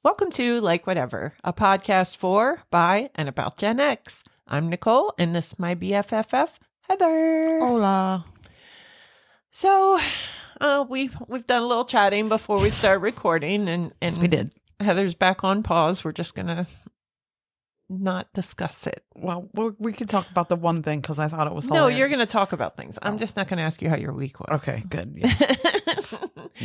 Welcome to Like Whatever, a podcast for, by, and about Gen X. I'm Nicole, and this is my BFFF, Heather. Hola. So, we've done a little chatting before we start recording, and Yes, we did. Heather's back on pause. We're just gonna not discuss it. Well, we could talk about the one thing because I thought it was No, hilarious. you're gonna talk about things. I'm just not gonna ask you how your week was. Okay, good. Yeah.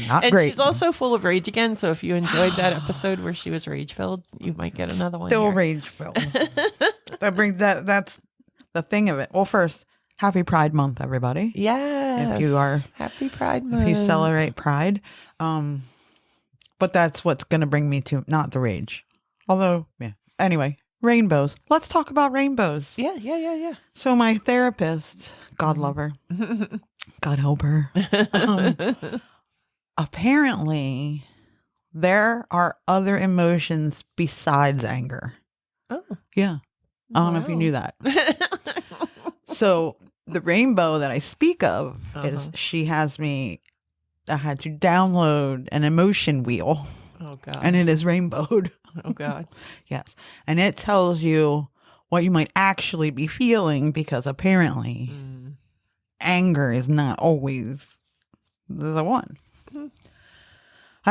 Not And great. she's also full of rage again, so if you enjoyed that episode where she was rage-filled, you might get another one Still here. rage-filled. That's the thing of it. Well, first, happy Pride Month, everybody. Yes. If you are, Happy Pride Month. if you celebrate Pride. But that's what's going to bring me to not the rage. Although, yeah. Anyway, rainbows. Let's talk about rainbows. Yeah. So my therapist, God love her, God help her. Apparently, there are other emotions besides anger. Oh. Yeah. I don't know if you knew that. So the rainbow that I speak of is she has me, I had to download an emotion wheel. Oh, God. And it is rainbowed. Oh, God. Yes. And it tells you what you might actually be feeling because apparently anger is not always the one. I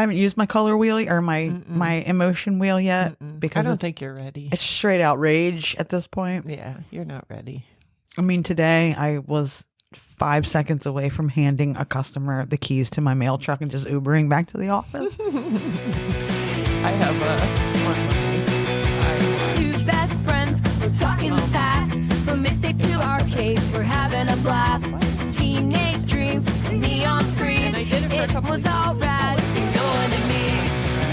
haven't used my color wheel or my emotion wheel yet because I don't think you're ready. it's straight out rage at this point. Yeah, you're not ready. I mean, today I was 5 seconds away from handing a customer the keys to my mail truck and just Ubering back to the office. I have Two best friends, we're talking fast. From mixtape to arcades, we're having a blast. Teenage dreams, neon screens. I did it for a couple was weeks. all rad, you're going to me.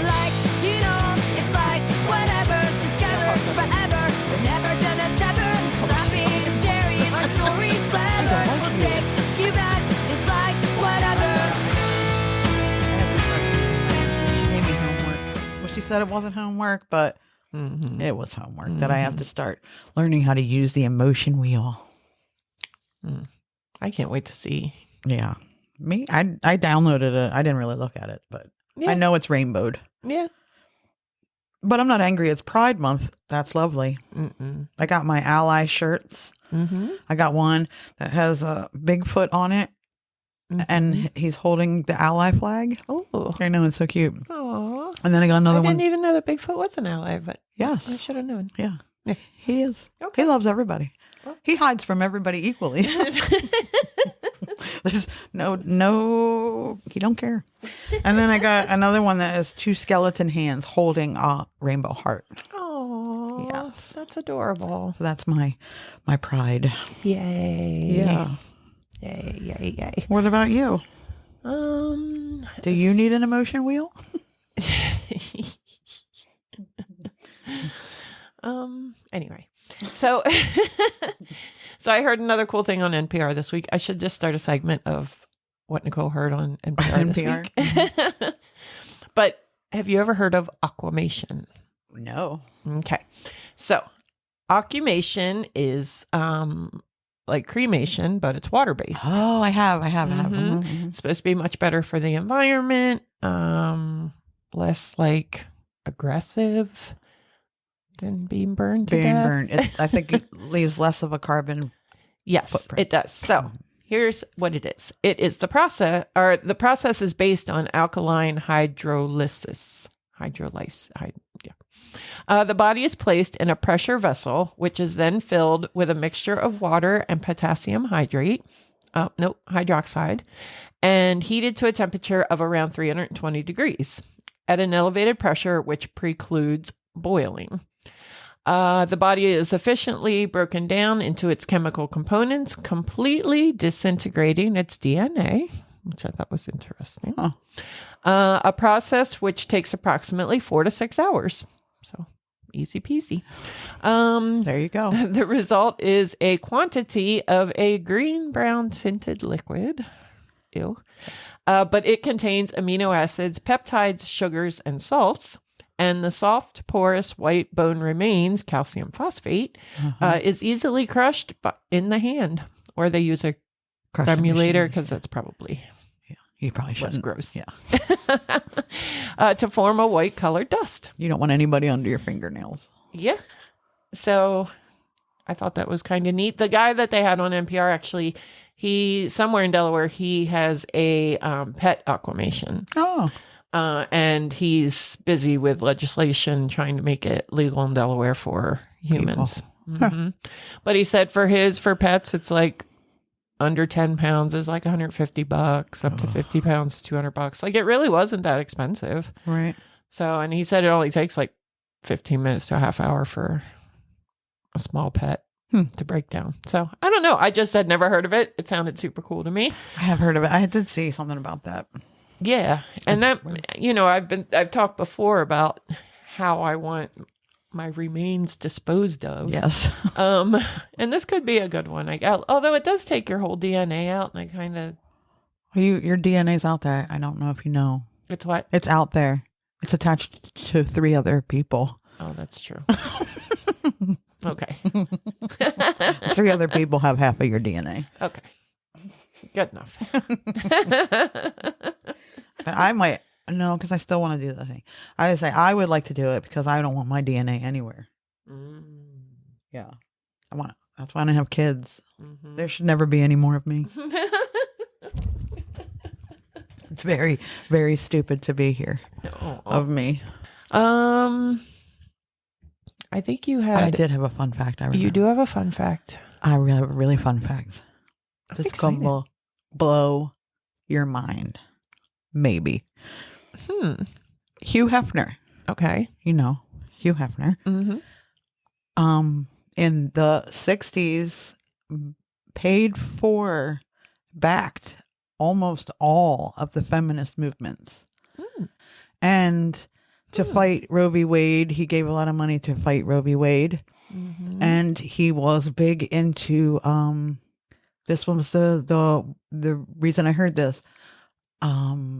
Like, you know, it's like whatever, together forever. We're never gonna sever. Laughing, sharing our stories clever. We'll take you back. It's like whatever. She gave me homework. Well, she said it wasn't homework, but it was homework that I have to start learning how to use the emotion wheel. I can't wait to see. Yeah. Me, I downloaded it. I didn't really look at it, but Yeah. I know it's rainbowed. Yeah. But I'm not angry. It's Pride Month. That's lovely. I got my ally shirts. I got one that has a Bigfoot on it, and he's holding the ally flag. Oh. I know, it's so cute. Aw. And then I got another I one. didn't even know that Bigfoot was an ally, but I Yes. should have known. Yeah. Yeah. He is. Okay. He loves everybody. Well. He hides from everybody equally. There's no, he don't care. And then I got another one that has two skeleton hands holding a rainbow heart. Oh, Yes. that's adorable. So that's my pride. Yay. Yeah. Yay. What about you? Do you need an emotion wheel? Anyway, so I heard another cool thing on NPR this week. I should just start a segment of what Nicole heard on NPR this week. But have you ever heard of aquamation? No. Okay. So aquamation is like cremation, but it's water-based. Oh, I have. It's supposed to be much better for the environment, less like aggressive than being burned to death. I think it leaves less of a carbon. Yes, footprint. it does. So here's what it is. It is the process is based on alkaline hydrolysis. The body is placed in a pressure vessel, which is then filled with a mixture of water and potassium hydroxide, and heated to a temperature of around 320 degrees at an elevated pressure, which precludes boiling. The body is efficiently broken down into its chemical components, completely disintegrating its DNA, which I thought was interesting. Huh. A process which takes approximately 4 to 6 hours. So easy peasy. There you go. The result is a quantity of a green-brown tinted liquid. Ew. But it contains amino acids, peptides, sugars, and salts. And the soft, porous white bone remains, calcium phosphate, is easily crushed in the hand. Or they use a Crushing cremulator machine. because that's probably You probably less shouldn't. gross. Yeah. to form a white colored dust. You don't want anybody under your fingernails. Yeah. So I thought that was kind of neat. The guy that they had on NPR, actually, he, somewhere in Delaware, he has a pet aquamation. Oh. And he's busy with legislation trying to make it legal in Delaware for humans. Mm-hmm. But he said for pets, it's like under 10 pounds is like $150, up to 50 pounds is $200. Like, it really wasn't that expensive. Right. So, and he said it only takes like 15 minutes to a half hour for a small pet to break down. So I don't know. I just had never heard of it. It sounded super cool to me. I have heard of it. I did see something about that. Yeah. And that, you know, I've talked before about how I want my remains disposed of. Yes. And this could be a good one. Although it does take your whole DNA out, and I kind of. Your DNA's out there. I don't know if you know. It's what? It's out there. It's attached to 3 other people. Oh, that's true. Okay. 3 other people have half of your DNA. Okay. Good enough. I might, no, because I still want to do the thing. I would say I would like to do it because I don't want my DNA anywhere. Yeah. That's why I don't have kids. Mm-hmm. There should never be any more of me. It's very, very stupid to be here of me. I think you had. I did have a fun fact. You do have a fun fact. I have a really fun fact. This is going to blow your mind. Maybe. Hugh Hefner. Okay. You know, Hugh Hefner. Mm-hmm. In the 60s, backed almost all of the feminist movements. And to fight Roe v. Wade, he gave a lot of money to fight Roe v. Wade. Mm-hmm. And he was big into, this was the reason I heard this.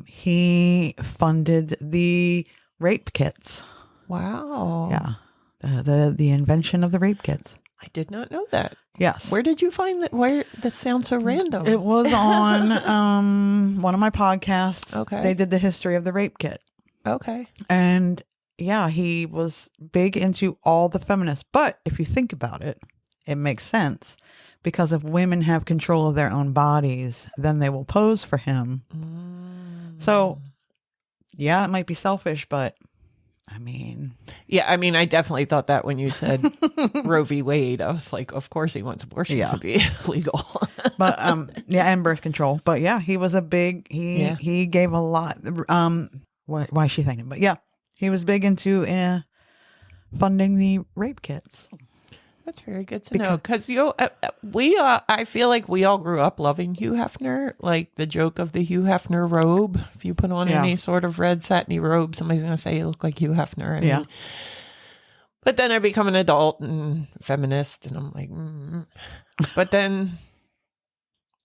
He funded the rape kits. Wow. Yeah. The invention of the rape kits. I did not know that. Yes. Where did you find that? Where this sounds so random? It was on one of my podcasts. Okay. They did the history of the rape kit. Okay. And yeah, he was big into all the feminists. But if you think about it, it makes sense. Because if women have control of their own bodies, then they will pose for him. So, yeah, it might be selfish, but I mean. Yeah, I mean, I definitely thought that when you said Roe v. Wade. I was like, of course he wants abortion to be legal. But, yeah, and birth control. But yeah, he was a big, he gave a lot. Why is she thinking? But yeah, he was big into funding the rape kits. That's very good to know, because I feel like we all grew up loving Hugh Hefner, like the joke of the Hugh Hefner robe. If you put on any sort of red satiny robe, somebody's going to say you look like Hugh Hefner. I mean, but then I become an adult and feminist, and I'm like, But then,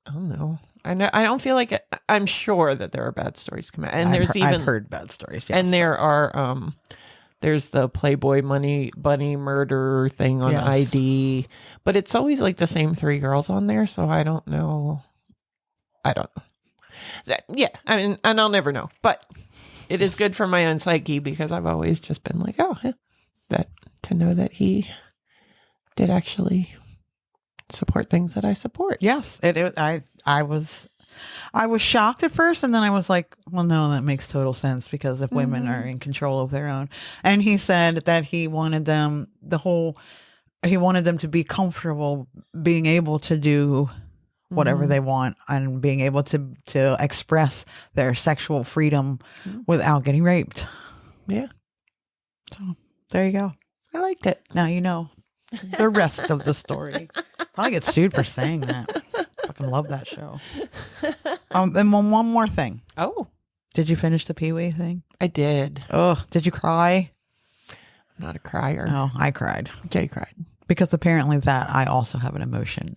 I don't know. I don't feel like it. I'm sure that there are bad stories come out, and I've heard bad stories, yes. And there are there's the Playboy bunny murder thing on ID, but it's always like the same 3 girls on there, so I don't know. Yeah, I mean, and I'll never know, but it is good for my own psyche because I've always just been like, that to know that he did actually support things that I support. Yes, I was shocked at first, and then I was like, well, no, that makes total sense, because if women are in control of their own. And he said that he wanted them to be comfortable being able to do whatever they want and being able to express their sexual freedom without getting raped. Yeah. So there you go. I liked it. Now you know the rest of the story. I'll get sued for saying that. Fucking love that show. And one more thing. Oh. Did you finish the Pee-wee thing? I did. Oh, did you cry? I'm not a crier. No, I cried. Jay cried. Because apparently that I also have an emotion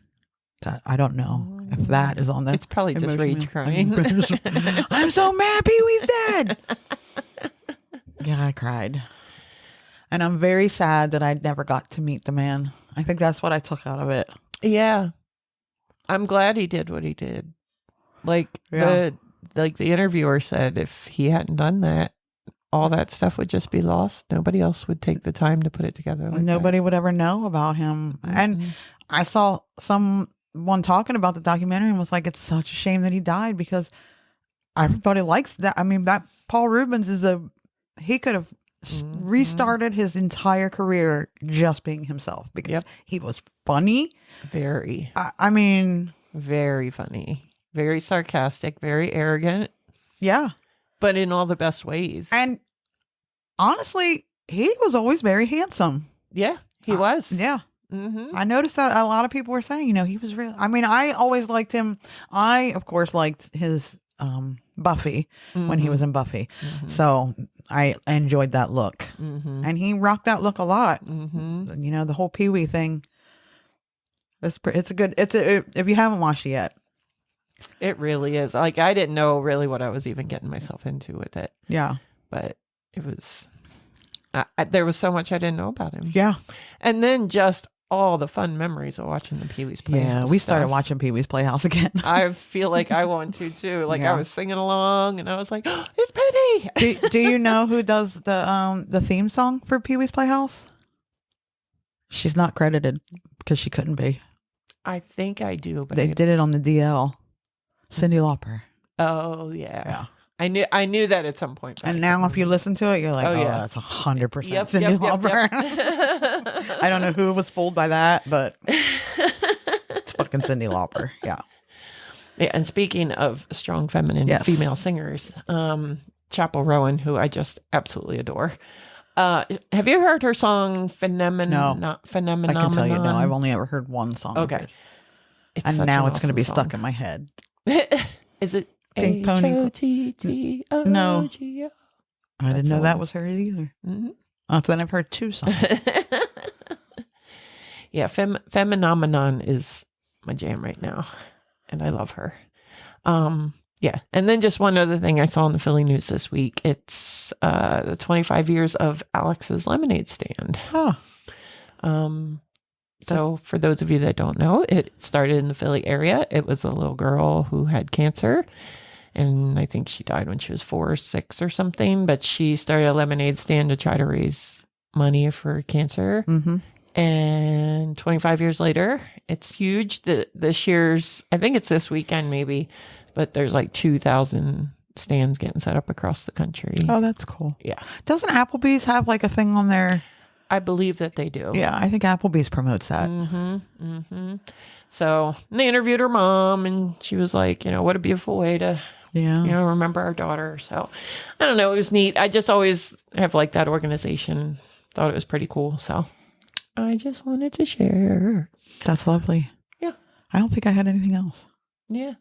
that I don't know if that is on the. It's probably just rage crying. I'm so mad Pee-wee's dead. Yeah, I cried. And I'm very sad that I never got to meet the man. I think that's what I took out of it. Yeah. I'm glad he did what he did. Like the interviewer said, if he hadn't done that, all that stuff would just be lost. Nobody else would take the time to put it together. Like Nobody would ever know about him. And I saw someone talking about the documentary and was like, it's such a shame that he died because everybody likes that. I mean, that Paul Rubens he could have restarted his entire career just being himself because he was funny. Very. I mean, very funny, very sarcastic, very arrogant. Yeah. But in all the best ways. And honestly, he was always very handsome. Yeah, he was. Yeah. I noticed that a lot of people were saying, he was real. I mean, I always liked him. I, of course, liked his Buffy when he was in Buffy. So I enjoyed that look. And he rocked that look a lot. The whole Pee-wee thing. It's a good, if you haven't watched it yet. It really is. Like, I didn't know really what I was even getting myself into with it. Yeah. But it was, there was so much I didn't know about him. Yeah. And then just all the fun memories of watching the Pee-wee's Playhouse. Yeah, we started watching Pee-wee's Playhouse again. I feel like I want to too. Like I was singing along and I was like, oh, it's Penny. Do you know who does the theme song for Pee-wee's Playhouse? She's not credited because she couldn't be. I think I do, but they did it on the DL. Cyndi Lauper. Oh yeah. I knew that at some point. And now if you listen to it, you're like, that's 100% Cyndi Lauper. I don't know who was fooled by that, but it's fucking Cyndi Lauper. Yeah. Yeah. And speaking of strong feminine female singers, Chapel Rowan, who I just absolutely adore. Have you heard her song Phenomenon? No. I can tell you, no. I've only ever heard one song. Okay. And now it's going to be stuck in my head. Is it Pink Pony? H-O-T-T-O-G-O? No. I didn't know that was her either. Then I've heard two songs. Yeah, Phenomenon is my jam right now. And I love her. Yeah. And then just one other thing I saw in the Philly news this week. It's the 25 years of Alex's Lemonade Stand. Huh. So for those of you that don't know, it started in the Philly area. It was a little girl who had cancer. And I think she died when she was 4 or 6 or something. But she started a lemonade stand to try to raise money for cancer. And 25 years later, it's huge. This year's, I think it's this weekend maybe, but there's like 2,000 stands getting set up across the country. Oh, that's cool. Yeah. Doesn't Applebee's have like a thing on there? I believe that they do. Yeah, I think Applebee's promotes that. So they interviewed her mom and she was like, what a beautiful way to, remember our daughter. So I don't know. It was neat. I just always have liked that organization. Thought it was pretty cool. So I just wanted to share. That's lovely. Yeah. I don't think I had anything else. Yeah.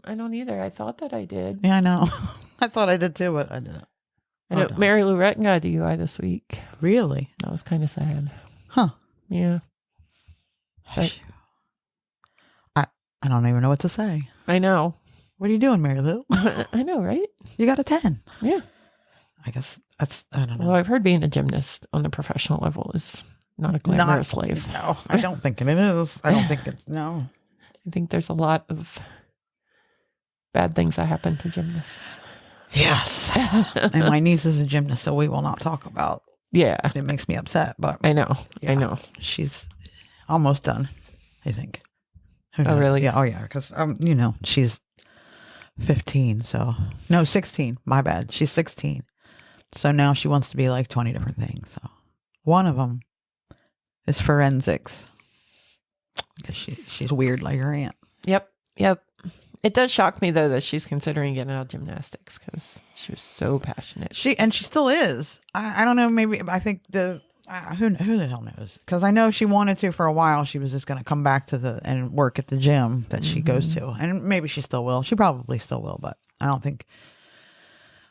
I don't either. I thought that I did. Yeah, I know. I thought I did too, but I didn't. I know Mary Lou Retton got a DUI this week. Really? That was kind of sad. Huh. Yeah. But, I don't even know what to say. I know. What are you doing, Mary Lou? I know, right? You got a 10. Yeah. I guess I don't know. Well, I've heard being a gymnast on the professional level is not a glamorous life. No, I don't think it is. I don't think it's, no. I think there's a lot of bad things that happen to gymnasts. Yes. And my niece is a gymnast, so we will not talk about. Yeah. It makes me upset, but. I know. Yeah, I know. She's almost done, I think. Oh, really? Yeah. Oh, yeah. Because, she's 15, so. No, 16. My bad. She's 16. So now she wants to be like 20 different things. So one of them is forensics. Because she's weird like her aunt. Yep. It does shock me though that she's considering getting out of gymnastics because she was so passionate. She still is. I don't know. Maybe I think who the hell knows? Because I know she wanted to for a while. She was just going to come back to and work at the gym that she goes to, and maybe she still will. She probably still will, but I don't think.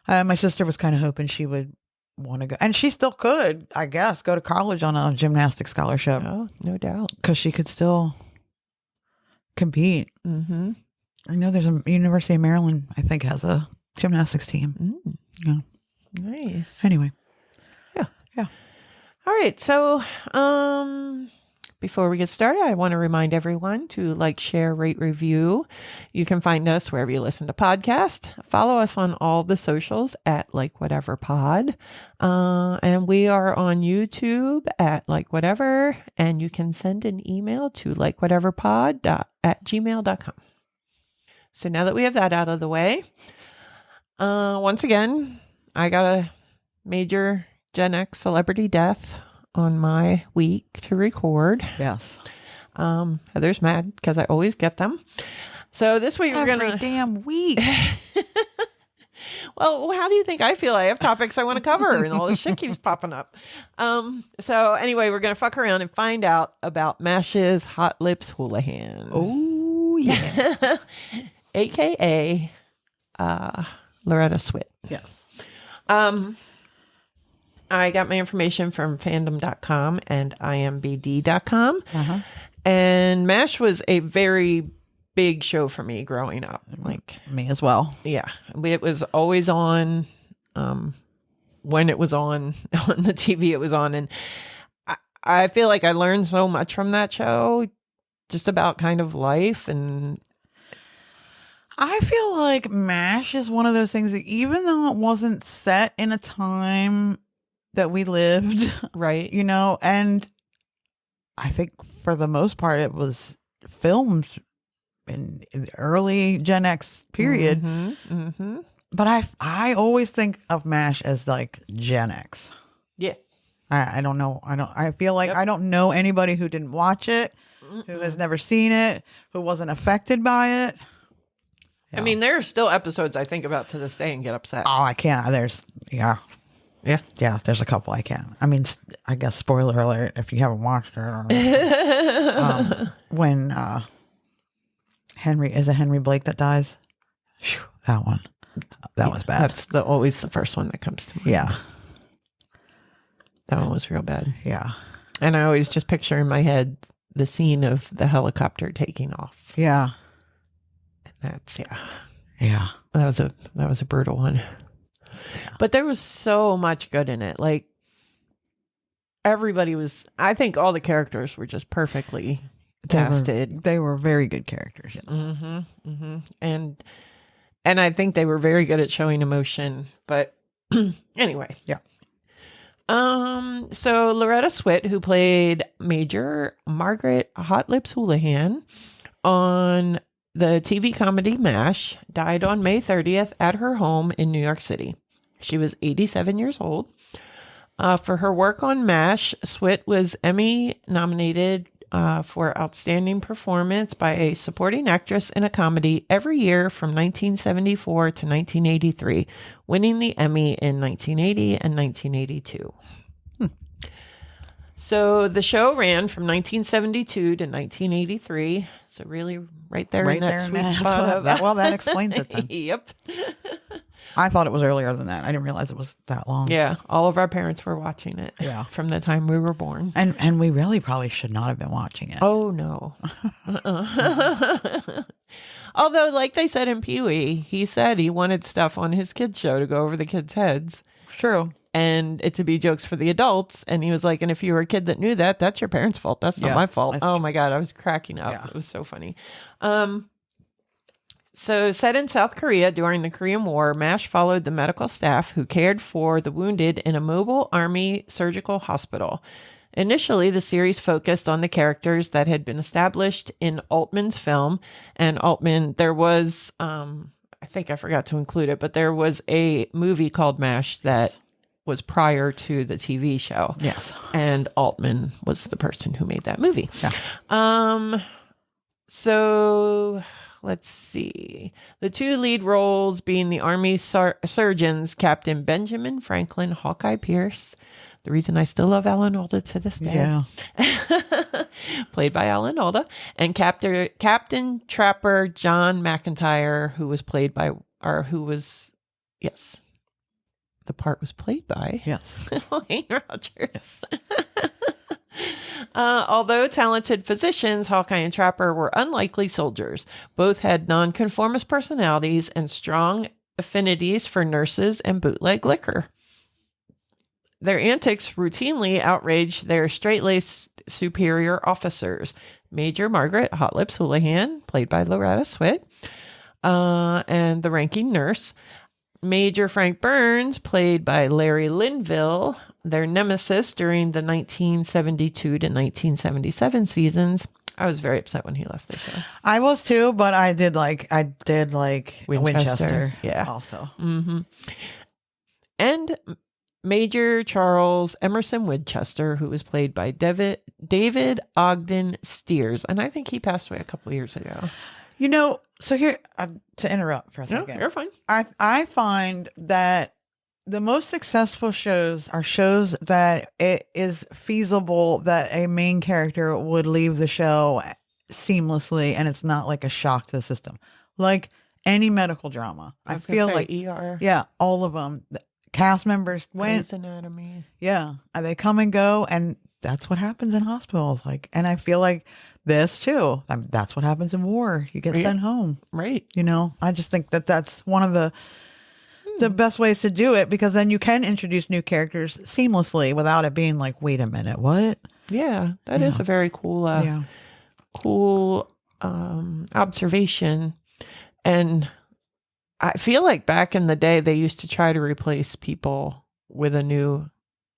My sister was kind of hoping she would want to go, and she still could, I guess, go to college on a gymnastics scholarship. Oh, no doubt, because she could still compete. I know there's a University of Maryland, I think, has a gymnastics team. Yeah. Nice. Anyway. Yeah. All right. So, before we get started, I want to remind everyone to like, share, rate, review. You can find us wherever you listen to podcasts. Follow us on all the socials at Like Whatever Pod. And we are on YouTube at Like Whatever. And you can send an email to likewhateverpod@gmail.com. So now that we have that out of the way, once again, I got a major Gen X celebrity death on my week to record. Yes. Heather's mad because I always get them. So this week we're Every gonna damn week. Well, how do you think I feel? I have topics I want to cover, and all this shit keeps popping up. So anyway, we're gonna fuck around and find out about MASH's Hot Lips Houlihan. Oh yeah. AKA Loretta Swit. Yes. I got my information from fandom.com and imbd.com. Uh-huh. And MASH was a very big show for me growing up. Like, Me as well. yeah, it was always on. When it was on the TV, it was on. And I feel like I learned so much from that show, just about kind of life. And I feel like MASH is one of those things that even though it wasn't set in a time that we lived, right. you know, and I think for the most part it was filmed in the early Gen X period. Mm-hmm, mm-hmm. But I always think of MASH as like Gen X. Yeah. I don't know. I feel like Yep. I don't know anybody who didn't watch it, who has never seen it, who wasn't affected by it. I mean, there are still episodes I think about to this day and get upset. Oh, I can't. Yeah. Yeah, there's a couple I can. I mean, I guess spoiler alert if you haven't watched it. When Henry Blake that dies? Whew, that one. That was bad. That's always the first one that comes to mind. Yeah. That one was real bad. Yeah. And I always just picture in my head the scene of the helicopter taking off. Yeah. And that's, Yeah. that was a brutal one. But there was so much good in it. Like, I think all the characters were just perfectly casted. They were very good characters, yes. Mm-hmm, mm-hmm. And I think they were very good at showing emotion. But anyway. Yeah. So Loretta Swit, who played Major Margaret Hot Lips Houlihan on the TV comedy MASH, died on May 30th at her home in New York City. She was 87 years old. For her work on MASH, Swit was Emmy nominated for Outstanding Performance by a Supporting Actress in a Comedy every year from 1974 to 1983, winning the Emmy in 1980 and 1982. So the show ran from 1972 to 1983. So really right there in that sweet spot. That explains it then. Yep. I thought it was earlier than that. I didn't realize it was that long. Yeah. All of our parents were watching it. Yeah. From the time we were born. And we really probably should not have been watching it. Oh, no. Although, like they said in Pee-wee, he said he wanted stuff on his kids' show to go over the kids' heads. True. And it to be jokes for the adults. And he was like, and if you were a kid that knew that, that's your parents' fault. That's not my fault. Oh, my God. I was cracking up. Yeah. It was so funny. So set in South Korea during the Korean War, MASH followed the medical staff who cared for the wounded in a mobile army surgical hospital. Initially, the series focused on the characters that had been established in Altman's film. And Altman, there was, I think I forgot to include it, but there was a movie called MASH that was prior to the TV show. Yes. And Altman was the person who made that movie. Yeah. So let's see. The two lead roles being the Army surgeons, Captain Benjamin Franklin, Hawkeye Pierce. The reason I still love Alan Alda to this day. Yeah. Played by Alan Alda. And Captain Trapper John McIntyre, who was played by, or who was, yes, the part was played by. Yes. Wayne Rogers. Although talented physicians, Hawkeye and Trapper were unlikely soldiers. Both had nonconformist personalities and strong affinities for nurses and bootleg liquor. Their antics routinely outraged their straight-laced superior officers. Major Margaret Hot Lips Houlihan, played by Loretta Swit, and the ranking nurse. Major Frank Burns, played by Larry Linville, their nemesis during the 1972 to 1977 seasons. I was very upset when he left the show. I was too, but I did like Winchester. Yeah. Also. Mm-hmm. And Major Charles Emerson Winchester, who was played by David Ogden Steers. And I think he passed away a couple of years ago. You know, so here, to interrupt for a second. No, you're fine. I find that the most successful shows are shows that it is feasible that a main character would leave the show seamlessly and it's not like a shock to the system. Like any medical drama. I feel like ER. Yeah, all of them. Cast members went. Grey's Anatomy. Yeah, and they come and go, and that's what happens in hospitals. Like, and I feel like this too. That's what happens in war. You get sent home, right? You know, I just think that that's one of the best ways to do it, because then you can introduce new characters seamlessly without it being like, wait a minute, what? Yeah, that is a very cool, observation. And I feel like back in the day, they used to try to replace people with a new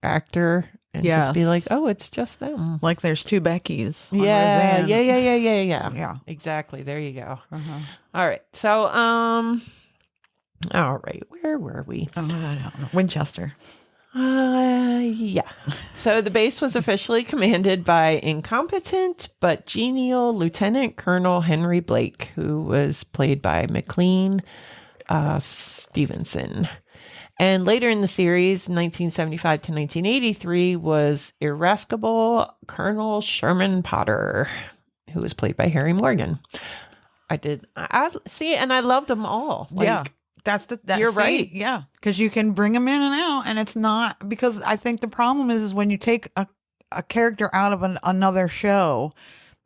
actor and just be like, oh, it's just them. Like there's two Beckys. Yeah. Yeah. Exactly. There you go. Uh-huh. All right. So, all right. Where were we? Oh, I don't know. Winchester. Yeah. So the base was officially commanded by incompetent but genial Lieutenant Colonel Henry Blake, who was played by McLean Stevenson. And later in the series, 1975 to 1983, was irascible Colonel Sherman Potter, who was played by Harry Morgan. I see, and I loved them all. Yeah. You're right. Yeah. Because you can bring them in and out, and it's not, because I think the problem is when you take a character out of another show,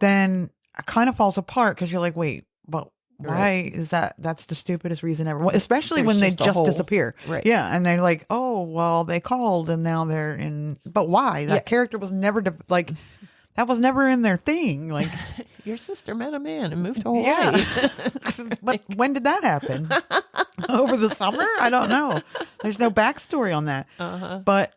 then it kind of falls apart, because you're like, wait, but why is that? That's the stupidest reason ever. Especially when they just disappear. Right. Yeah. And they're like, oh, well, they called and now they're in. But why? That character was never that was never in their thing. Like, your sister met a man and moved to Hawaii. Yeah. But when did that happen? Over the summer? I don't know. There's no backstory on that. Uh-huh. But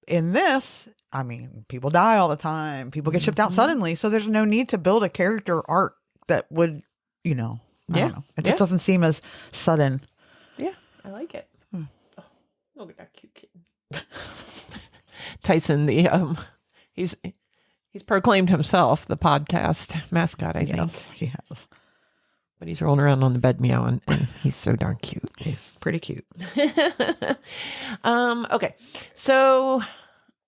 in this, I mean, people die all the time. People get shipped out suddenly. So there's no need to build a character arc that would, I don't know. It just doesn't seem as sudden. Yeah, I like it. Oh, look at that cute kitten. Tyson, he's proclaimed himself the podcast mascot, I think. Yes, he has. But he's rolling around on the bed meowing, and he's so darn cute. He's pretty cute. Okay, so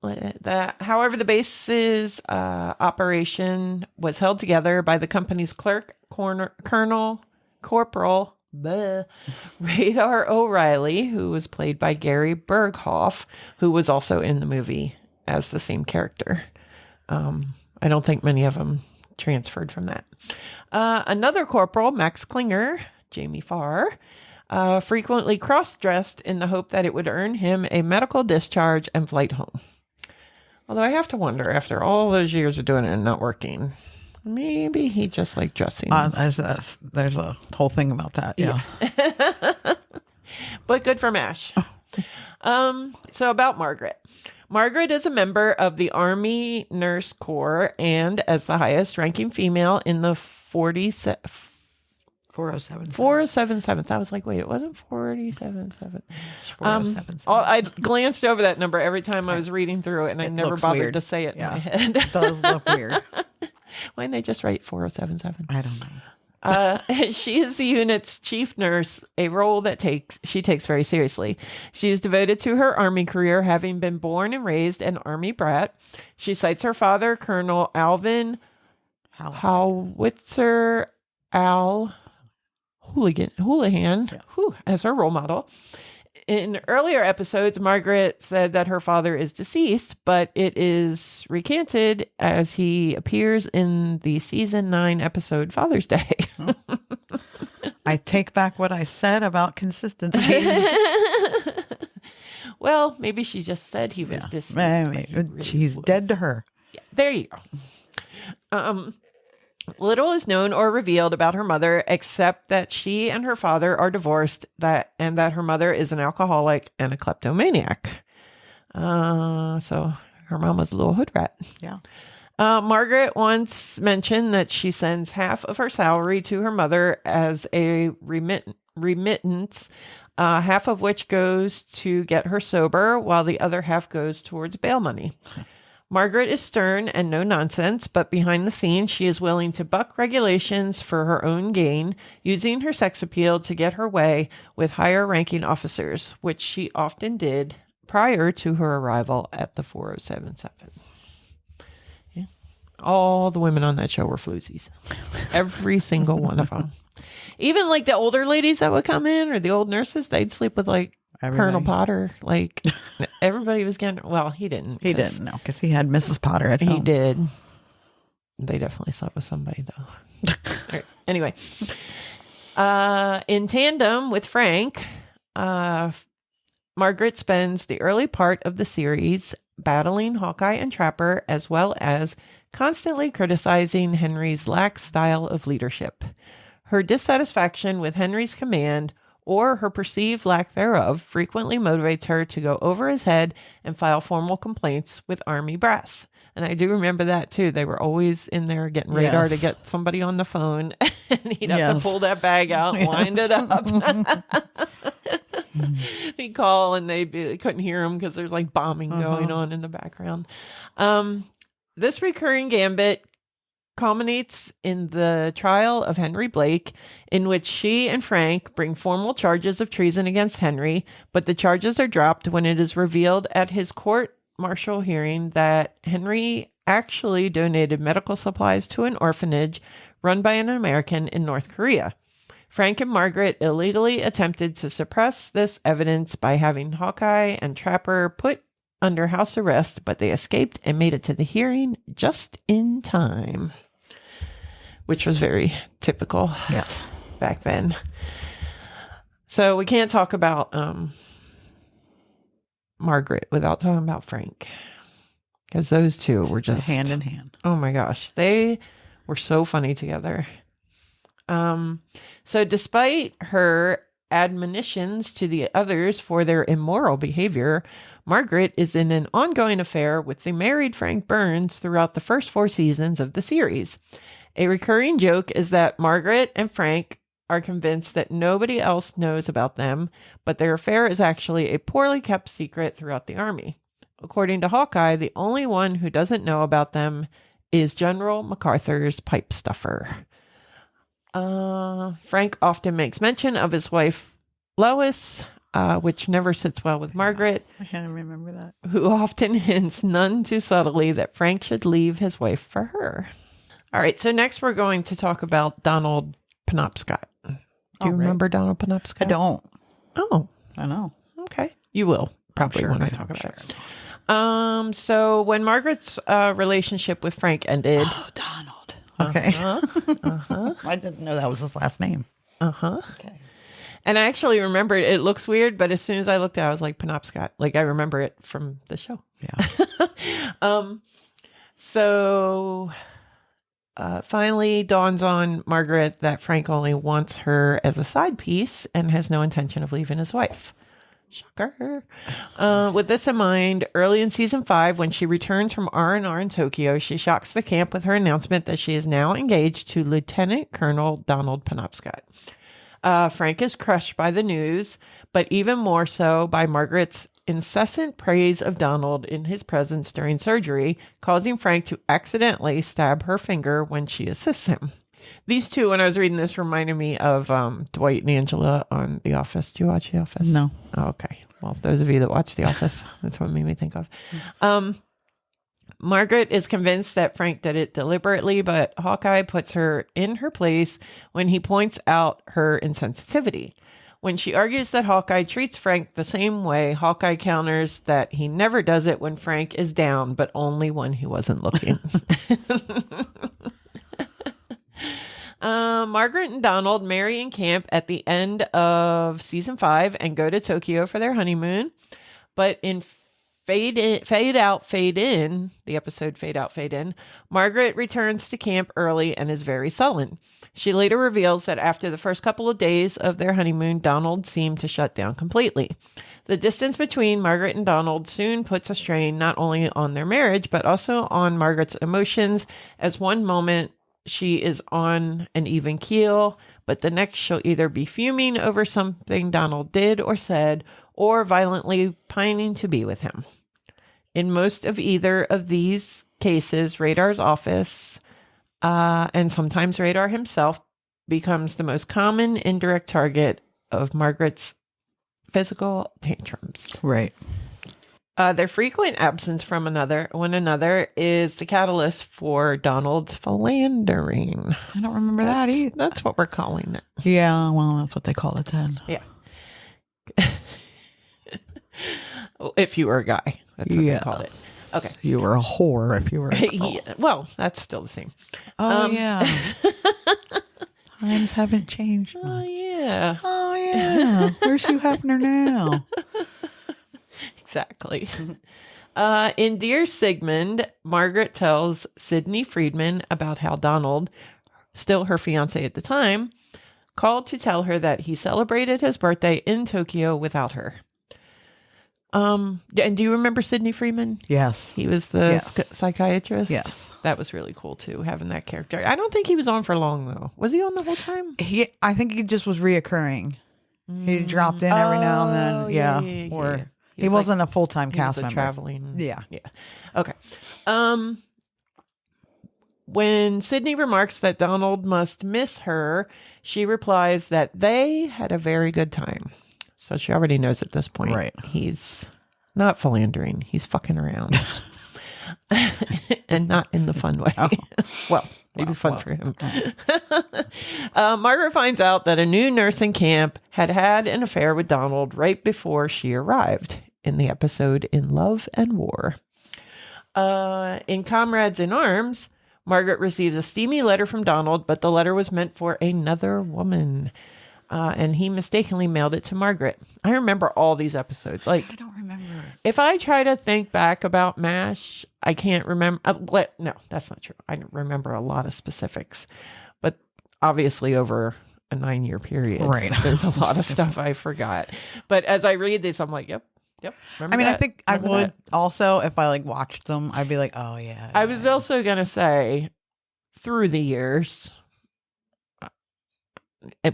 however, the base's operation was held together by the company's clerk, Corporal Radar O'Reilly, who was played by Gary Berghoff, who was also in the movie as the same character. I don't think many of them transferred from that. Another corporal, Max Klinger, Jamie Farr, frequently cross-dressed in the hope that it would earn him a medical discharge and flight home. Although I have to wonder, after all those years of doing it and not working, maybe he just liked dressing. There's a whole thing about that. Yeah. But good for MASH. So about Margaret. Margaret is a member of the Army Nurse Corps and as the highest ranking female in the 407th. I was like, wait, it wasn't 477th. 407th. I glanced over that number every time I was reading through it, and I never bothered to say it in my head. It does look weird. Why didn't they just write 4077? I don't know. She is the unit's chief nurse, a role that she takes very seriously. She is devoted to her Army career, having been born and raised an Army brat. She cites her father, Colonel Alvin Howitzer Houlihan, as her role model. In earlier episodes, Margaret said that her father is deceased, but it is recanted as he appears in the season 9 episode Father's Day. I take back what I said about consistency. Well, maybe she just said he was deceased. but he really She's was. dead to her. There you go. Little is known or revealed about her mother, except that she and her father are divorced, and that her mother is an alcoholic and a kleptomaniac. So her mom was a little hood rat. Yeah. Margaret once mentioned that she sends half of her salary to her mother as a remittance, half of which goes to get her sober, while the other half goes towards bail money. Margaret is stern and no nonsense, but behind the scenes, she is willing to buck regulations for her own gain, using her sex appeal to get her way with higher ranking officers, which she often did prior to her arrival at the 4077. Yeah. All the women on that show were floozies. Every single one of them. Even like the older ladies that would come in or the old nurses, they'd sleep with like Colonel Potter. Like everybody was getting, well, he didn't. He didn't, no, because he had Mrs. Potter at home. He did. They definitely slept with somebody though. Right. Anyway, in tandem with Frank, Margaret spends the early part of the series battling Hawkeye and Trapper, as well as constantly criticizing Henry's lax style of leadership. Her dissatisfaction with Henry's command, or her perceived lack thereof, frequently motivates her to go over his head and file formal complaints with Army brass. And I do remember that too. They were always in there getting radar to get somebody on the phone, and he'd have to pull that bag out, wind it up. He'd call, and they couldn't hear him because there's like bombing going on in the background. This recurring gambit culminates in the trial of Henry Blake, in which she and Frank bring formal charges of treason against Henry, but the charges are dropped when it is revealed at his court-martial hearing that Henry actually donated medical supplies to an orphanage run by an American in North Korea. Frank and Margaret illegally attempted to suppress this evidence by having Hawkeye and Trapper put under house arrest, but they escaped and made it to the hearing just in time, which was very typical back then. So we can't talk about Margaret without talking about Frank, because those two were just hand in hand. Oh my gosh, they were so funny together. So despite her admonitions to the others for their immoral behavior, Margaret is in an ongoing affair with the married Frank Burns throughout the first 4 seasons of the series. A recurring joke is that Margaret and Frank are convinced that nobody else knows about them, but their affair is actually a poorly kept secret throughout the army. According to Hawkeye, the only one who doesn't know about them is General MacArthur's pipe stuffer. Frank often makes mention of his wife, Lois, which never sits well with Margaret. I can't remember that. Who often hints none too subtly that Frank should leave his wife for her. All right, so next we're going to talk about Donald Penobscot. Do you remember Donald Penobscot? I don't. Oh. I know. Okay. You will probably when I talk about it. So when Margaret's relationship with Frank ended... Oh, Donald. Okay. I didn't know that was his last name. Okay. And I actually remembered, it looks weird, but as soon as I looked at it, I was like, Penobscot. Like, I remember it from the show. Yeah. So finally dawns on Margaret that Frank only wants her as a side piece and has no intention of leaving his wife. Shocker. With this in mind, early in season 5, when she returns from R&R in Tokyo, she shocks the camp with her announcement that she is now engaged to Lieutenant Colonel Donald Penobscot. Frank is crushed by the news, but even more so by Margaret's incessant praise of Donald in his presence during surgery, causing Frank to accidentally stab her finger when she assists him. These two, when I was reading this, reminded me of Dwight and Angela on The Office. Do you watch The Office? No. Oh, okay. Well, those of you that watch The Office, that's what it made me think of. Margaret is convinced that Frank did it deliberately, but Hawkeye puts her in her place when he points out her insensitivity. When she argues that Hawkeye treats Frank the same way, Hawkeye counters that he never does it when Frank is down, but only when he wasn't looking. Margaret and Donald marry in camp at the end of season 5 and go to Tokyo for their honeymoon. But in Fade Out, Fade In, the episode Fade Out, Fade In, Margaret returns to camp early and is very sullen. She later reveals that after the first couple of days of their honeymoon, Donald seemed to shut down completely. The distance between Margaret and Donald soon puts a strain not only on their marriage, but also on Margaret's emotions, as one moment she is on an even keel, but the next she'll either be fuming over something Donald did or said, or violently pining to be with him. In most of either of these cases, Radar's office, and sometimes Radar himself, becomes the most common indirect target of Margaret's physical tantrums. Right. Their frequent absence from one another is the catalyst for Donald's philandering. I don't remember that either. That's what we're calling it. Yeah, well, that's what they call it then. Yeah. If you were a guy, that's what they called it. Okay. You were a whore if you were a girl. Yeah, well, that's still the same. Oh, yeah. Times haven't changed much. Oh, yeah. Oh, yeah. Where's Hugh Hefner now? Exactly. In Dear Sigmund, Margaret tells Sidney Friedman about how Donald, still her fiance at the time, called to tell her that he celebrated his birthday in Tokyo without her. And do you remember Sidney Friedman? Yes. He was the psychiatrist? Yes. That was really cool, too, having that character. I don't think he was on for long, though. Was he on the whole time? I think he just was reoccurring. He dropped in every now and then. Yeah. Or he wasn't a full-time cast member. Traveling. Yeah. Yeah. Okay. When Sidney remarks that Donald must miss her, she replies that they had a very good time. So she already knows at this point. Right. He's not philandering. He's fucking around. And not in the fun way. Oh. Well, maybe fun for him. Margaret finds out that a new nurse in camp had an affair with Donald right before she arrived in the episode In Love and War. In Comrades in Arms, Margaret receives a steamy letter from Donald, but the letter was meant for another woman. And he mistakenly mailed it to Margaret. I remember all these episodes. Like, I don't remember. If I try to think back about MASH, I can't remember. No, that's not true. I remember a lot of specifics. But obviously over a 9-year period, right. There's a lot of stuff I forgot. But as I read this, I'm like, yep. I think I would also, if I watched them, I'd be like, oh, yeah. I was also going to say, through the years,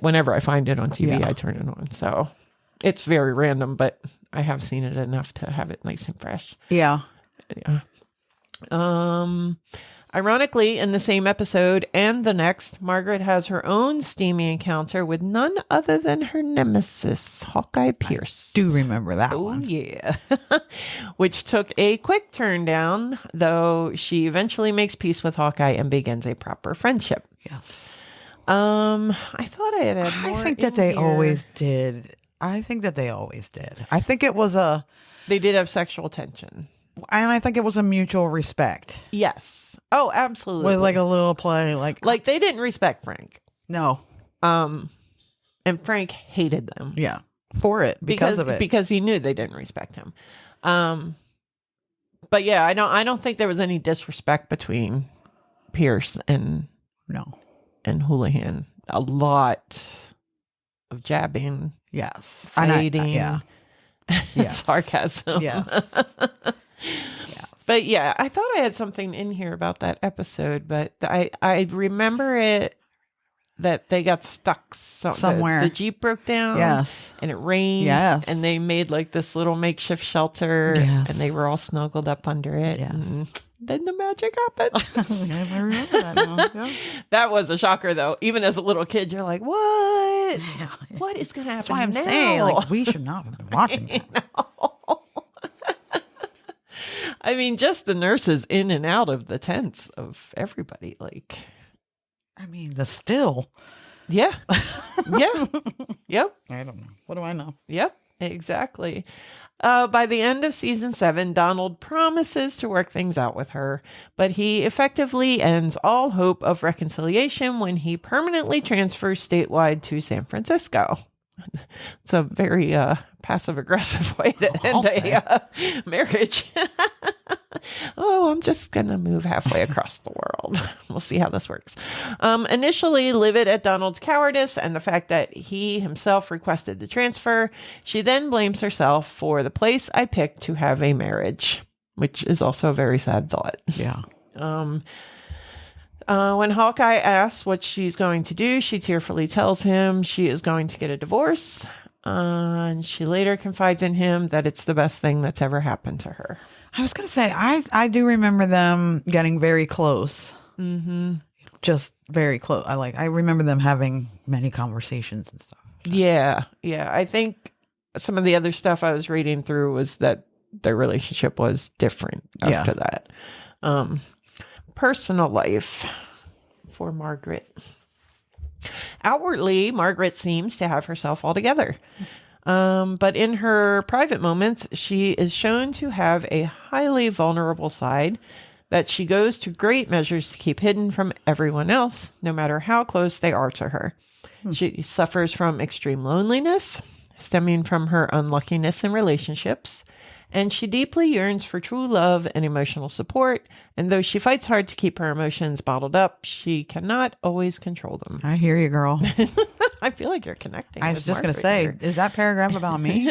whenever I find it on TV, I turn it on. So it's very random, but I have seen it enough to have it nice and fresh. Yeah. Ironically, in the same episode and the next, Margaret has her own steamy encounter with none other than her nemesis, Hawkeye Pierce. I do remember that one. Oh, yeah. Which took a quick turn down, though she eventually makes peace with Hawkeye and begins a proper friendship. Yes. I thought I had more. I think that they always did. I think it was They did have sexual tension. And I think it was a mutual respect. Yes. Oh, absolutely. With a little play. Like they didn't respect Frank. No. And Frank hated them. Yeah. For it. Because of it. Because he knew they didn't respect him. But yeah, I don't think there was any disrespect between Pierce and Houlihan. A lot of jabbing. Yes. Fighting. Yes. Sarcasm. Yes. But yeah, I thought I had something in here about that episode, but I remember it that they got stuck somewhere. The Jeep broke down. Yes. And it rained. Yes. And they made this little makeshift shelter. Yes. And they were all snuggled up under it. Yes. And then the magic happened. I remember that now. Yeah. That was a shocker, though. Even as a little kid, you're like, what? Yeah. What is going to happen That's why I'm now? saying, we should not have been watching it. I mean, just the nurses in and out of the tents of everybody. The still. Yeah. Yeah. Yep. I don't know. What do I know? Yep. Exactly. By the end of season 7, Donald promises to work things out with her, but he effectively ends all hope of reconciliation when he permanently transfers statewide to San Francisco. It's a very passive aggressive way to I'll end a marriage. Oh, I'm just going to move halfway across the world. We'll see how this works. Initially, livid at Donald's cowardice and the fact that he himself requested the transfer, she then blames herself for the place I picked to have a marriage, which is also a very sad thought. Yeah. When Hawkeye asks what she's going to do, she tearfully tells him she is going to get a divorce. And she later confides in him that it's the best thing that's ever happened to her. I was going to say, I do remember them getting very close. Mm-hmm. Just very close. I remember them having many conversations and stuff. Yeah. I think some of the other stuff I was reading through was that their relationship was different after that. Personal life for Margaret. Outwardly, Margaret seems to have herself all together. But in her private moments, she is shown to have a highly vulnerable side that she goes to great measures to keep hidden from everyone else, no matter how close they are to her. She suffers from extreme loneliness, stemming from her unluckiness in relationships, and she deeply yearns for true love and emotional support. And though she fights hard to keep her emotions bottled up, she cannot always control them. I hear you, girl. I feel like you're connecting. I was just going to say, is that paragraph about me?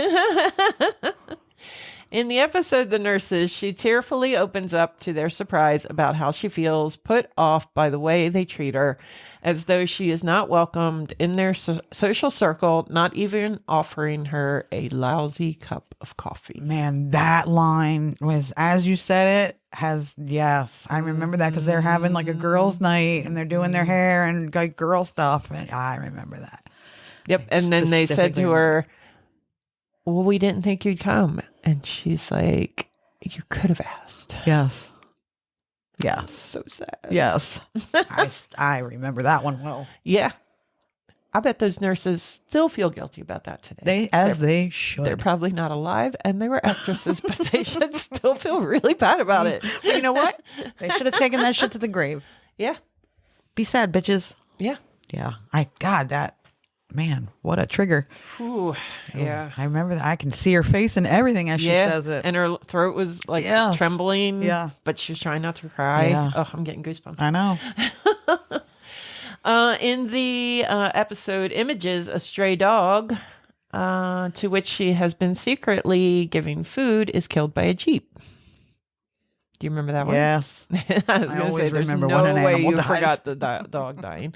In the episode The Nurses, she tearfully opens up to their surprise about how she feels put off by the way they treat her, as though she is not welcomed in their social circle, not even offering her a lousy cup of coffee. Man, that line was, as you said it, I remember that because they're having like a girls' night and they're doing their hair and like girl stuff. And I remember that. Yep. And then they said to her, well, we didn't think you'd come. And she's like, you could have asked. Yes. Yes. So sad. Yes. I remember that one well. Yeah. I bet those nurses still feel guilty about that today. They should. They're probably not alive and they were actresses, but they should still feel really bad about it. Well, you know what? They should have taken that shit to the grave. Yeah. Be sad, bitches. Yeah. Yeah. Man, what a trigger. Ooh, yeah. I remember that. I can see her face and everything as she says it. And her throat was like trembling. Yeah. But she was trying not to cry. Yeah. Oh, I'm getting goosebumps. I know. In the episode Images, a stray dog to which she has been secretly giving food is killed by a Jeep. Do you remember that one? Yes. I was going to say, there's no when an way animal you dies. forgot the dog dying.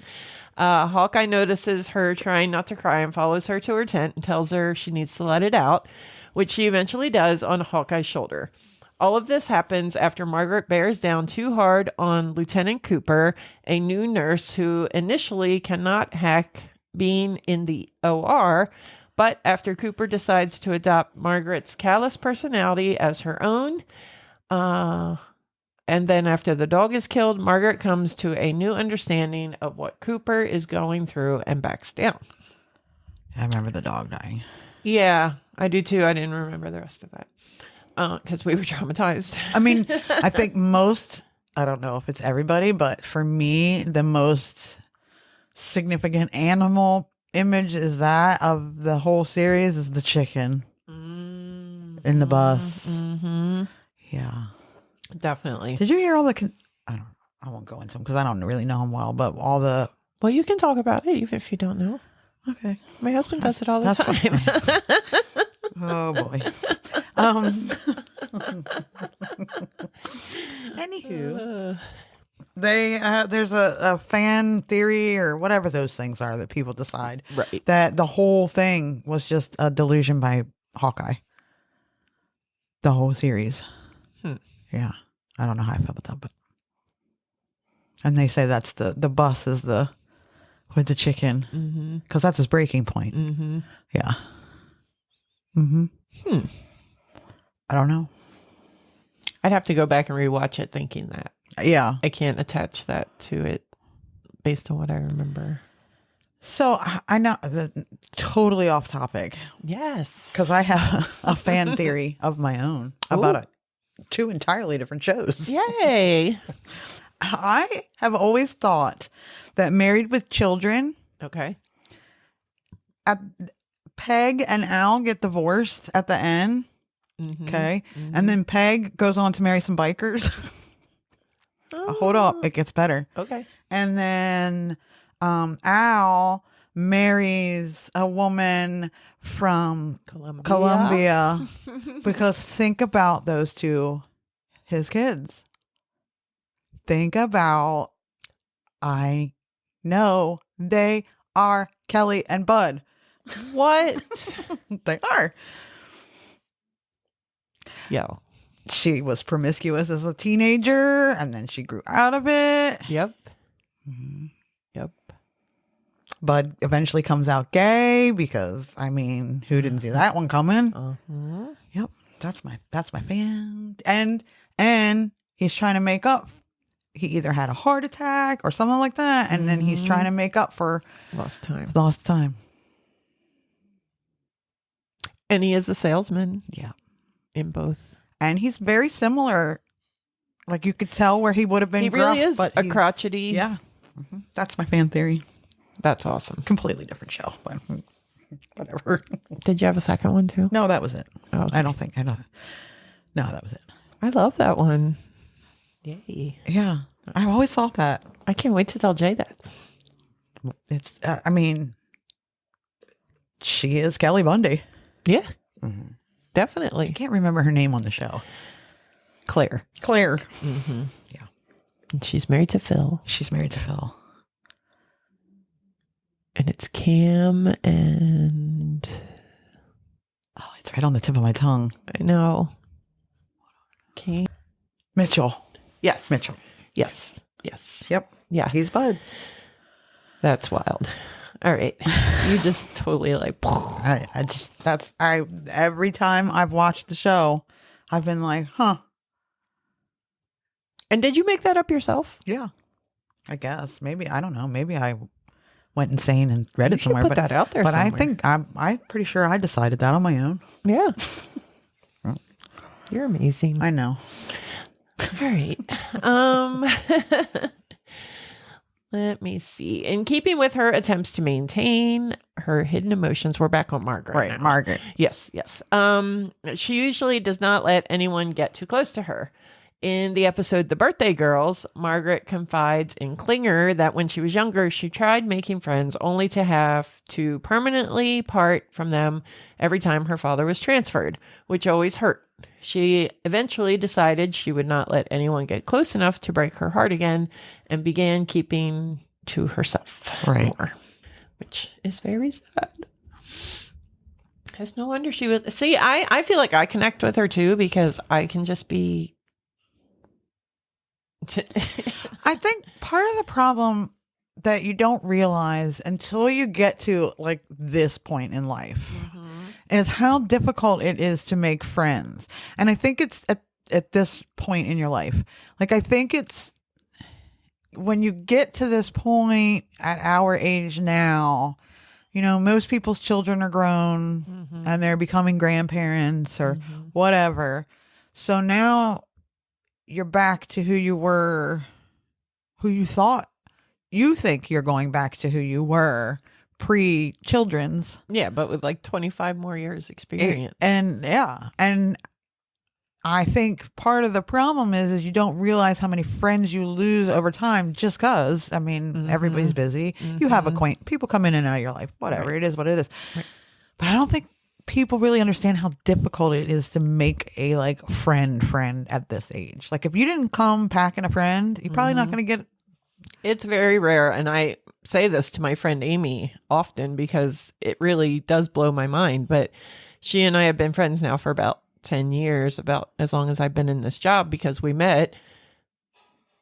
Hawkeye notices her trying not to cry and follows her to her tent and tells her she needs to let it out, which she eventually does on Hawkeye's shoulder. All of this happens after Margaret bears down too hard on Lieutenant Cooper, a new nurse who initially cannot hack being in the OR, but after Cooper decides to adopt Margaret's callous personality as her own, and then after the dog is killed, Margaret comes to a new understanding of what Cooper is going through and backs down. I remember the dog dying. Yeah, I do too. I didn't remember the rest of that because we were traumatized. I mean, I think I don't know if it's everybody, but for me, the most significant animal image is that of the whole series is the chicken in the bus. Mm-hmm. Yeah. Definitely. Did you hear all the? I won't go into them because I don't really know them well. But all the. Well, you can talk about it even if you don't know. Okay. My husband does it all the time. Oh boy. Anywho, there's a fan theory or whatever those things are that people decide that the whole thing was just a delusion by Hawkeye. The whole series. Yeah. I don't know how I feel about that, but. And they say that's the bus is with the chicken. Because that's his breaking point. Mm-hmm. Yeah. Mm-hmm. I don't know. I'd have to go back and rewatch it thinking that. Yeah. I can't attach that to it based on what I remember. So I know, totally off topic. Yes. Because I have a fan theory of my own about two entirely different shows. Yay. I have always thought that Married with Children. Okay. Peg and Al get divorced at the end. Okay. And then Peg goes on to marry some bikers. Hold up. It gets better. Okay. And then Al marries a woman from Colombia because think about those two, his kids. Think about, I know they are Kelly and Bud. What? They are. Yo. She was promiscuous as a teenager, and then she grew out of it. Yep. Yep. Bud eventually comes out gay because, I mean, who didn't see that one coming? Yep. That's my fan. And he's trying to make up. He either had a heart attack or something like that, and then he's trying to make up for Lost time. lost time. And he is a salesman. Yeah. In both. And he's very similar. Like you could tell where he would have been. He really gruff, is but a he's- crotchety. Yeah. That's my fan theory. That's awesome. Completely different show, but whatever. Did you have a second one too? No, that was it. Oh, okay. I don't think. No, that was it. I love that one. Yay. Yeah. I've always thought that. I can't wait to tell Jay that. It's, I mean, she is Kelly Bundy. Yeah. I Definitely. can't remember her name on the show. Claire. Claire. And she's married to Phil. She's married to Phil. And it's Cam and Oh, it's right on the tip of my tongue. I know. Cam. Mitchell. Yes. Mitchell. Yes. Yes. Yep. Yeah. He's Bud. That's wild. All right. You just totally like Every time I've watched the show, I've been like, huh. And did you make that up yourself? Yeah. I guess. Maybe, I don't know. Maybe I went insane and read it should somewhere. put that out there But I somewhere. think I'm pretty sure I decided that on my own. Yeah. You're amazing. I know. All right. Let me see. In keeping with her attempts to maintain her hidden emotions, we're back on Margaret. Right. now. Margaret. Yes, yes. She usually does not let anyone get too close to her. In the episode The Birthday Girls, Margaret confides in Klinger that when she was younger, she tried making friends only to have to permanently part from them every time her father was transferred, which always hurt. She eventually decided she would not let anyone get close enough to break her heart again and began keeping to herself more, which is very sad. Because no wonder she was... See, I feel like I connect with her too because I can just be... I think part of the problem that you don't realize until you get to like this point in life is how difficult it is to make friends. And I think it's at this point in your life. Like, I think it's when you get to this point at our age now, you know, most people's children are grown and they're becoming grandparents or whatever. So now you're back to who you were, who you thought you think you're going back to who you were pre-children's. Yeah, but with like 25 more years experience. And I think part of the problem is you don't realize how many friends you lose over time just because, I mean, everybody's busy. You have people come in and out of your life, whatever. It is what it is. But I don't think people really understand how difficult it is to make a like friend at this age. Like if you didn't come packing a friend, you're probably not going to get. It's very rare. And I say this to my friend Amy often because it really does blow my mind. But she and I have been friends now for about 10 years, about as long as I've been in this job because we met.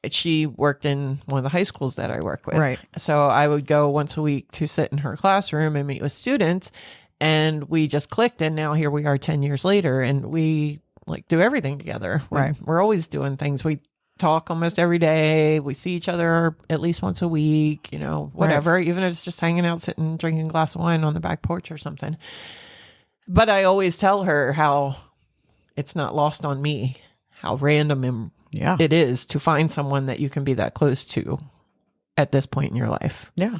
She worked in one of the high schools that I work with. Right. So I would go once a week to sit in her classroom and meet with students. And we just clicked. And now here we are 10 years later and we like do everything together. We're always doing things. We talk almost every day. We see each other at least once a week, you know, whatever, even if it's just hanging out, sitting, drinking a glass of wine on the back porch or something. But I always tell her how it's not lost on me, how random it is to find someone that you can be that close to at this point in your life. Yeah.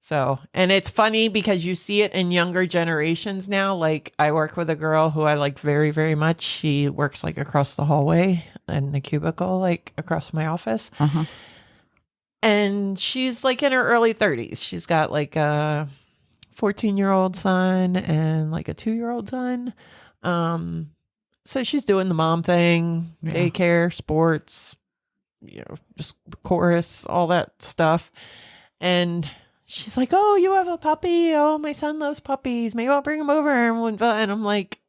So, and it's funny because you see it in younger generations now. Like, I work with a girl who I like very, very much. She works like across the hallway in the cubicle, like across my office. Uh-huh. And she's like in her early 30s. She's got like a 14-year-old son and like a 2-year-old son. So she's doing the mom thing, daycare, sports, just chorus, all that stuff. And she's like, "Oh, you have a puppy? Oh, my son loves puppies. Maybe I'll bring him over." And I'm like,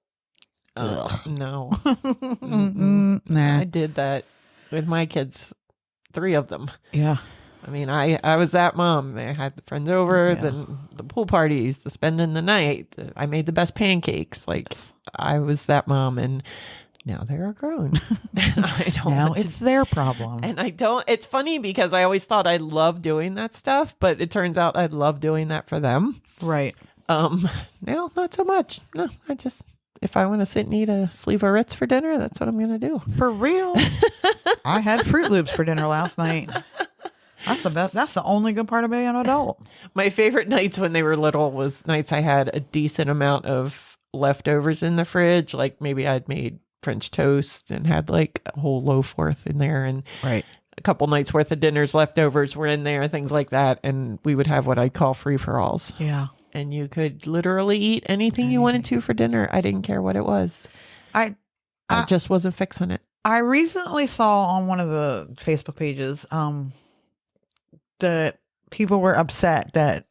no. Nah. I did that with my kids, 3 of them. Yeah. I mean, I was that mom. They had the friends over, the pool parties, the spending the night. I made the best pancakes. Like, I was that mom, and now they're grown. And I don't Now it's their problem. And I don't. It's funny because I always thought I loved doing that stuff, but it turns out I love doing that for them. Right. Now not so much. No, if I want to sit and eat a sleeve of Ritz for dinner, that's what I'm going to do. For real. I had Fruit Loops for dinner last night. That's the best. That's the only good part of being an adult. My favorite nights when they were little was nights I had a decent amount of leftovers in the fridge. Like maybe I'd made French toast and had like a whole loaf worth in there, and right. a couple nights worth of dinners leftovers were in there, things like that. And we would have what I'd call free-for-alls. Yeah. And you could literally eat anything you wanted to for dinner. I didn't care what it was. I just wasn't fixing it. I recently saw on one of the Facebook pages that people were upset that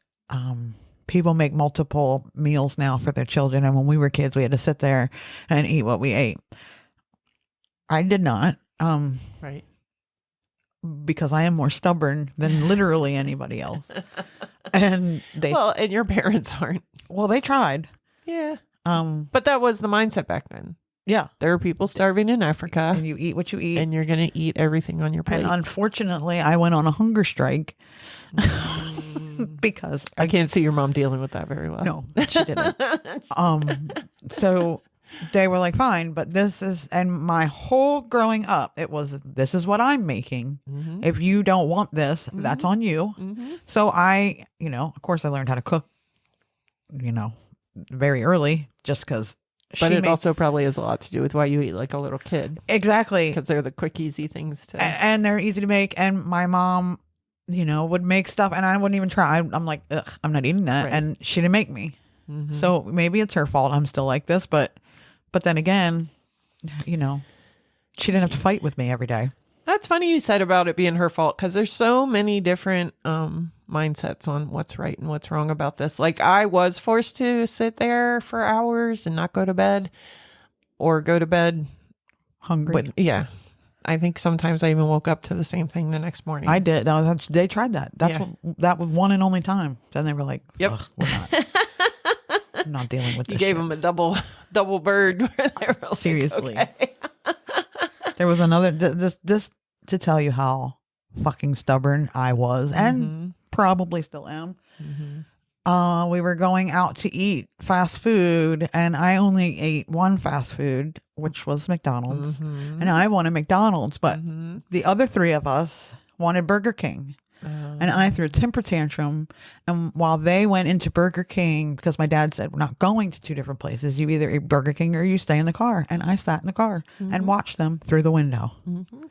people make multiple meals now for their children. And when we were kids, we had to sit there and eat what we ate. I did not. Right. Because I am more stubborn than literally anybody else. And and your parents aren't. Well, they tried. Yeah. But that was the mindset back then. Yeah. There were people starving in Africa. And you eat what you eat. And you're going to eat everything on your plate. And unfortunately, I went on a hunger strike because I can't see your mom dealing with that very well. No, she didn't. So they were like, fine, but and my whole growing up, it was, this is what I'm making. Mm-hmm. If you don't want this, that's on you. Mm-hmm. So I, of course I learned how to cook, very early just because. But it also probably has a lot to do with why you eat like a little kid. Exactly. Because they're the quick, easy things to. And they're easy to make. And my mom, would make stuff and I wouldn't even try. I'm like, ugh, I'm not eating that. Right. And she didn't make me. Mm-hmm. So maybe it's her fault. I'm still like this. But then again, she didn't have to fight with me every day. That's funny you said about it being her fault, because there's so many different mindsets on what's right and what's wrong about this. Like, I was forced to sit there for hours and not go to bed, or go to bed hungry. But yeah, I think sometimes I even woke up to the same thing the next morning. I did. They tried that. That was one and only time. Then they were like, "Yep, we're not." I'm not dealing with this. You gave them a double bird. Seriously. Like, okay. There was another, this to tell you how fucking stubborn I was and probably still am. Mm-hmm. We were going out to eat fast food and I only ate one fast food, which was McDonald's. Mm-hmm. And I wanted McDonald's, but the other 3 of us wanted Burger King. And I threw a temper tantrum. And while they went into Burger King, because my dad said, we're not going to 2 different places. You either eat Burger King or you stay in the car. And I sat in the car and watched them through the window. Mm-hmm.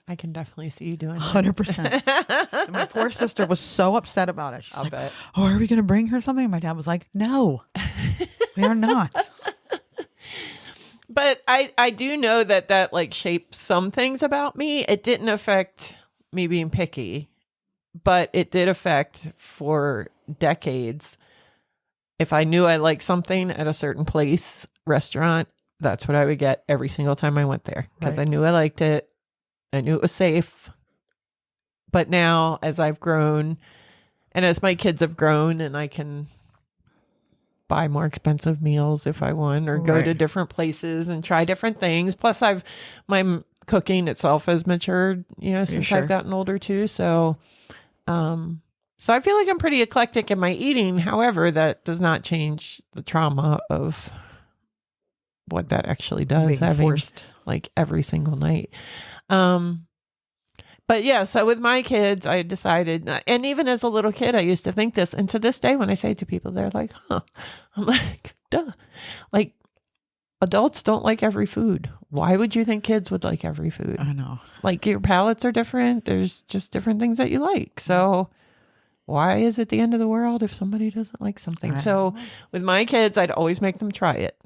I can definitely see you doing that. 100%. And my poor sister was so upset about it. She's bet. Oh, are we going to bring her something? And my dad was like, no, we are not. But I do know that like shaped some things about me. It didn't affect me being picky, but it did affect for decades. If I knew I liked something at a certain place, restaurant, that's what I would get every single time I went there, because I knew I liked it. I knew it was safe. But now, as I've grown and as my kids have grown, and I can buy more expensive meals if I want, or go to different places and try different things. Plus, my cooking itself has matured, since I've gotten older too. So I feel like I'm pretty eclectic in my eating. However, that does not change the trauma of what that actually does, being having forced like every single night. But yeah, so with my kids, I decided, and even as a little kid, I used to think this. And to this day, when I say it to people, they're like, huh. I'm like, duh. Like, adults don't like every food. Why would you think kids would like every food? I know. Like, your palates are different. There's just different things that you like. So why is it the end of the world if somebody doesn't like something? So with my kids, I'd always make them try it.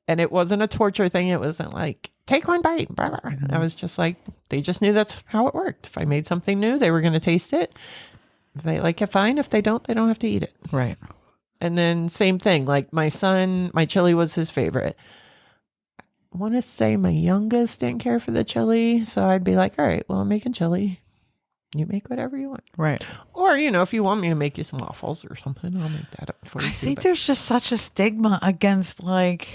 And it wasn't a torture thing. It wasn't like, take one bite. Blah, blah. I was just like, they just knew that's how it worked. If I made something new, they were going to taste it. If they like it, fine. If they don't have to eat it. Right. And then same thing. Like my son, my chili was his favorite. I want to say my youngest didn't care for the chili. So I'd be like, all right, well, I'm making chili. You make whatever you want. Right. Or, if you want me to make you some waffles or something, I'll make that up for you. I think there's just such a stigma against like,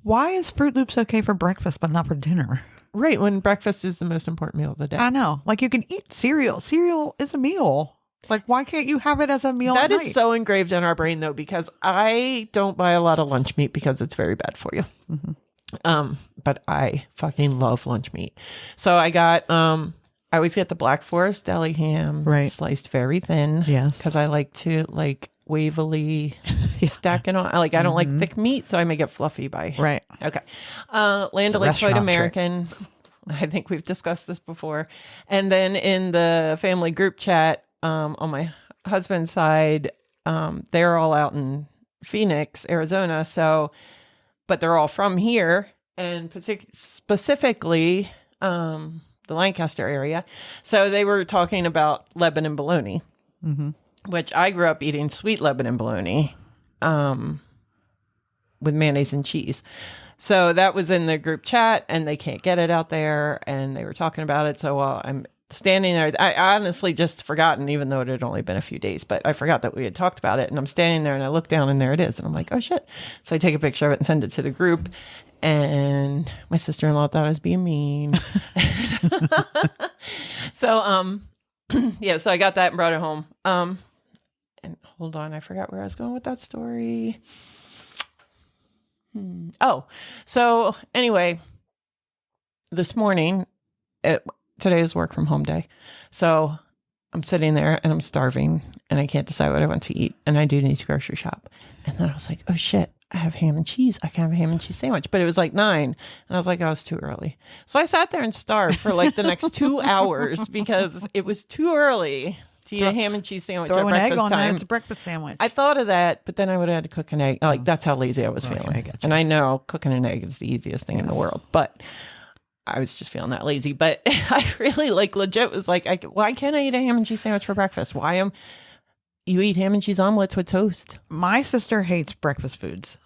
why is Fruit Loops okay for breakfast but not for dinner? Right, when breakfast is the most important meal of the day. I know. Like you can eat cereal. Cereal is a meal. Like why can't you have it as a meal? That at is night? so engraved in our brain though, because I don't buy a lot of lunch meat because it's very bad for you. But I fucking love lunch meat. So I got I always get the Black Forest deli ham, Right. sliced very thin. Yes. Because I like to wavily stack it on. I don't like thick meat, so I make it fluffy by. Right. Okay. Land a O'Lakes White restaurant American. I think we've discussed this before. And then in the family group chat, on my husband's side, they're all out in Phoenix, Arizona. So, but they're all from here, and specifically the Lancaster area. So they were talking about Lebanon bologna, which I grew up eating sweet Lebanon bologna with mayonnaise and cheese. So that was in the group chat, and they can't get it out there, and they were talking about it. So while I'm standing there, I honestly just forgotten, even though it had only been a few days, but I forgot that we had talked about it. And I'm standing there and I look down and there it is. And I'm like, oh shit. So I take a picture of it and send it to the group. And my sister-in-law thought I was being mean. So, yeah, so I got that and brought it home. And hold on, I forgot where I was going with that story. Oh, so anyway, this morning, today is work from home day. So I'm sitting there and I'm starving and I can't decide what I want to eat. And I do need to grocery shop. And then I was like, oh shit, I have ham and cheese. I can have a ham and cheese sandwich. But it was like 9. And I was like, oh, it's too early. So I sat there and starved for like the next 2 hours because it was too early to eat a ham and cheese sandwich at Throw an egg breakfast on time. that. It's a breakfast sandwich. I thought of that, but then I would have had to cook an egg. Like that's how lazy I was feeling. I get you. And I know cooking an egg is the easiest thing in the world, but I was just feeling that lazy. But I really legit was like, why can't I eat a ham and cheese sandwich for breakfast? You eat ham and cheese omelets with toast? My sister hates breakfast foods,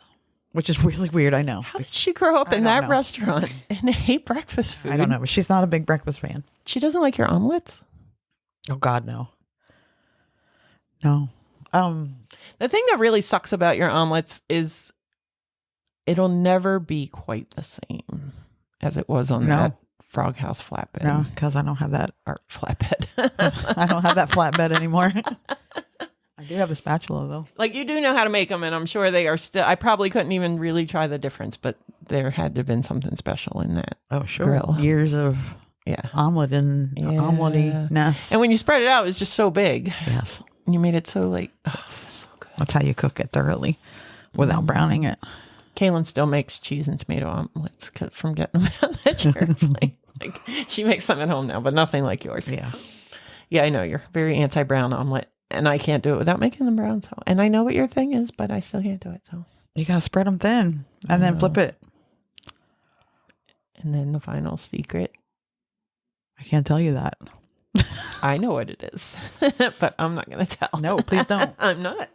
which is really weird. I know. How did she grow up in don't that know. restaurant and hate breakfast food? I don't know, but she's not a big breakfast fan. She doesn't like your omelets? Oh God, no. No. The thing that really sucks about your omelets is it'll never be quite the same as it was on that Frog House flatbed. No, because I don't have that. Or flatbed. I don't have that flatbed anymore. I do have a spatula though. Like you do know how to make them, and I'm sure they are still. I probably couldn't even really try the difference, but there had to have been something special in that. Oh sure, grill. Years of omelet and omelette-ness. And when you spread it out, it was just so big. Yes, You made it so this is so good. that's how you cook it thoroughly without browning it. Kaylin still makes cheese and tomato omelets from getting them out of the airplane. Like she makes them at home now, but nothing like yours. Yeah. Yeah, I know you're very anti-brown omelet, and I can't do it without making them brown. So, and I know what your thing is, but I still can't do it. So You gotta spread them thin and then flip it. And then the final secret. I can't tell you that. I know what it is, but I'm not going to tell. No, please don't. I'm not.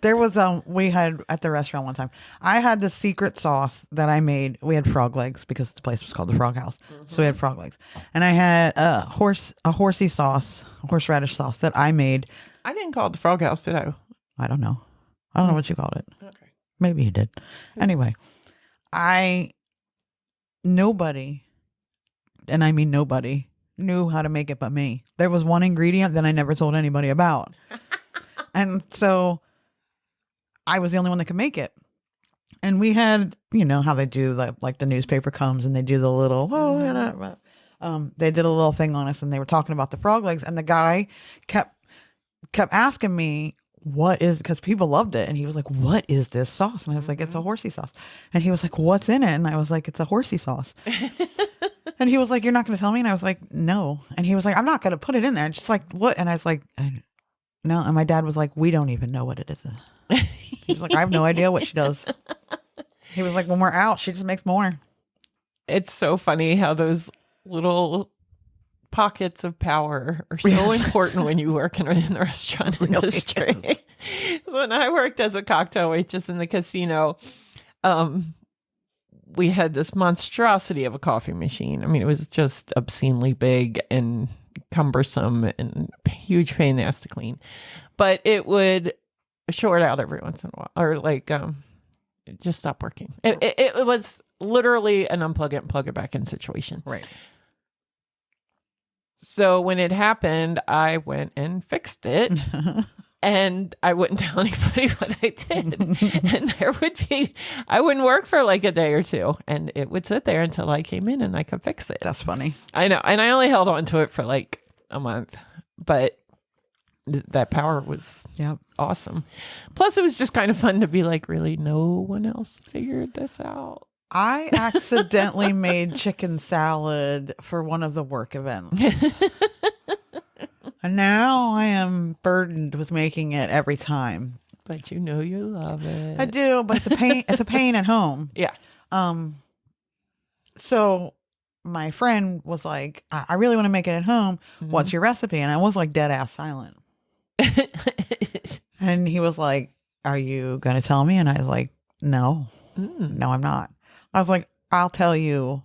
There was we had at the restaurant one time. I had the secret sauce that I made. We had frog legs because the place was called the Frog House, so we had frog legs. And I had a horsey sauce, horseradish sauce that I made. I didn't call it the Frog House, did I? I don't know. I don't know what you called it. Okay. Maybe you did. Anyway, nobody, and I mean nobody, knew how to make it but me. There was one ingredient that I never told anybody about. And so I was the only one that could make it. And we had, you know, how they do like the newspaper comes and they do the little, they did a little thing on us and they were talking about the frog legs. And the guy kept asking me, what is, because people loved it. And he was like, what is this sauce? And I was like, it's a horsey sauce. And he was like, what's in it? And I was like, it's a horsey sauce. And he was like, you're not going to tell me? And I was like, no. And he was like, I'm not going to put it in there. And just like, what? And I was like, no. And my dad was like, we don't even know what it is. He was like, I have no idea what she does. He was like, when we're out, she just makes more. It's so funny how those little pockets of power are so important when you work in the restaurant industry. So when I worked as a cocktail waitress in the casino, we had this monstrosity of a coffee machine. I mean, it was just obscenely big and cumbersome and huge pain in the ass to clean. But it would short out every once in a while, or like just stop working. It was literally an unplug it and plug it back in situation. Right. So when it happened, I went and fixed it. And I wouldn't tell anybody what I did. And I wouldn't work for like a day or two. And it would sit there until I came in and I could fix it. That's funny. I know. And I only held on to it for like a month. But that power was awesome. Plus, it was just kind of fun to be like, really, no one else figured this out. I accidentally made chicken salad for one of the work events. And now I am burdened with making it every time. But you know you love it. I do, but it's a pain. It's a pain at home. Yeah. So my friend was like, I really want to make it at home. What's your recipe? And I was like dead ass silent. And he was like, are you going to tell me? And I was like, no, no, I'm not. I was like, I'll tell you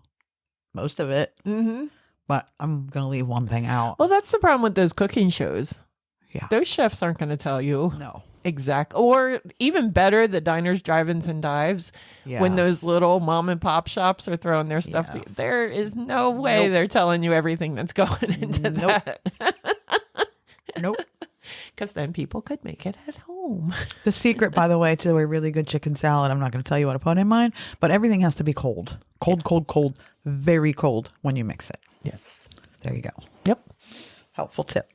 most of it. But I'm going to leave one thing out. Well, that's the problem with those cooking shows. Yeah. Those chefs aren't going to tell you. No. Exactly. Or even better, the diners, drive-ins, and dives. Yes. When those little mom and pop shops are throwing their stuff. Yes. There is no way they're telling you everything that's going into that. Nope. Because then people could make it at home. The secret, by the way, to a really good chicken salad, I'm not going to tell you what to put in mine, but everything has to be cold. Cold, very cold when you mix it. Yes. There you go. Yep. Helpful tip.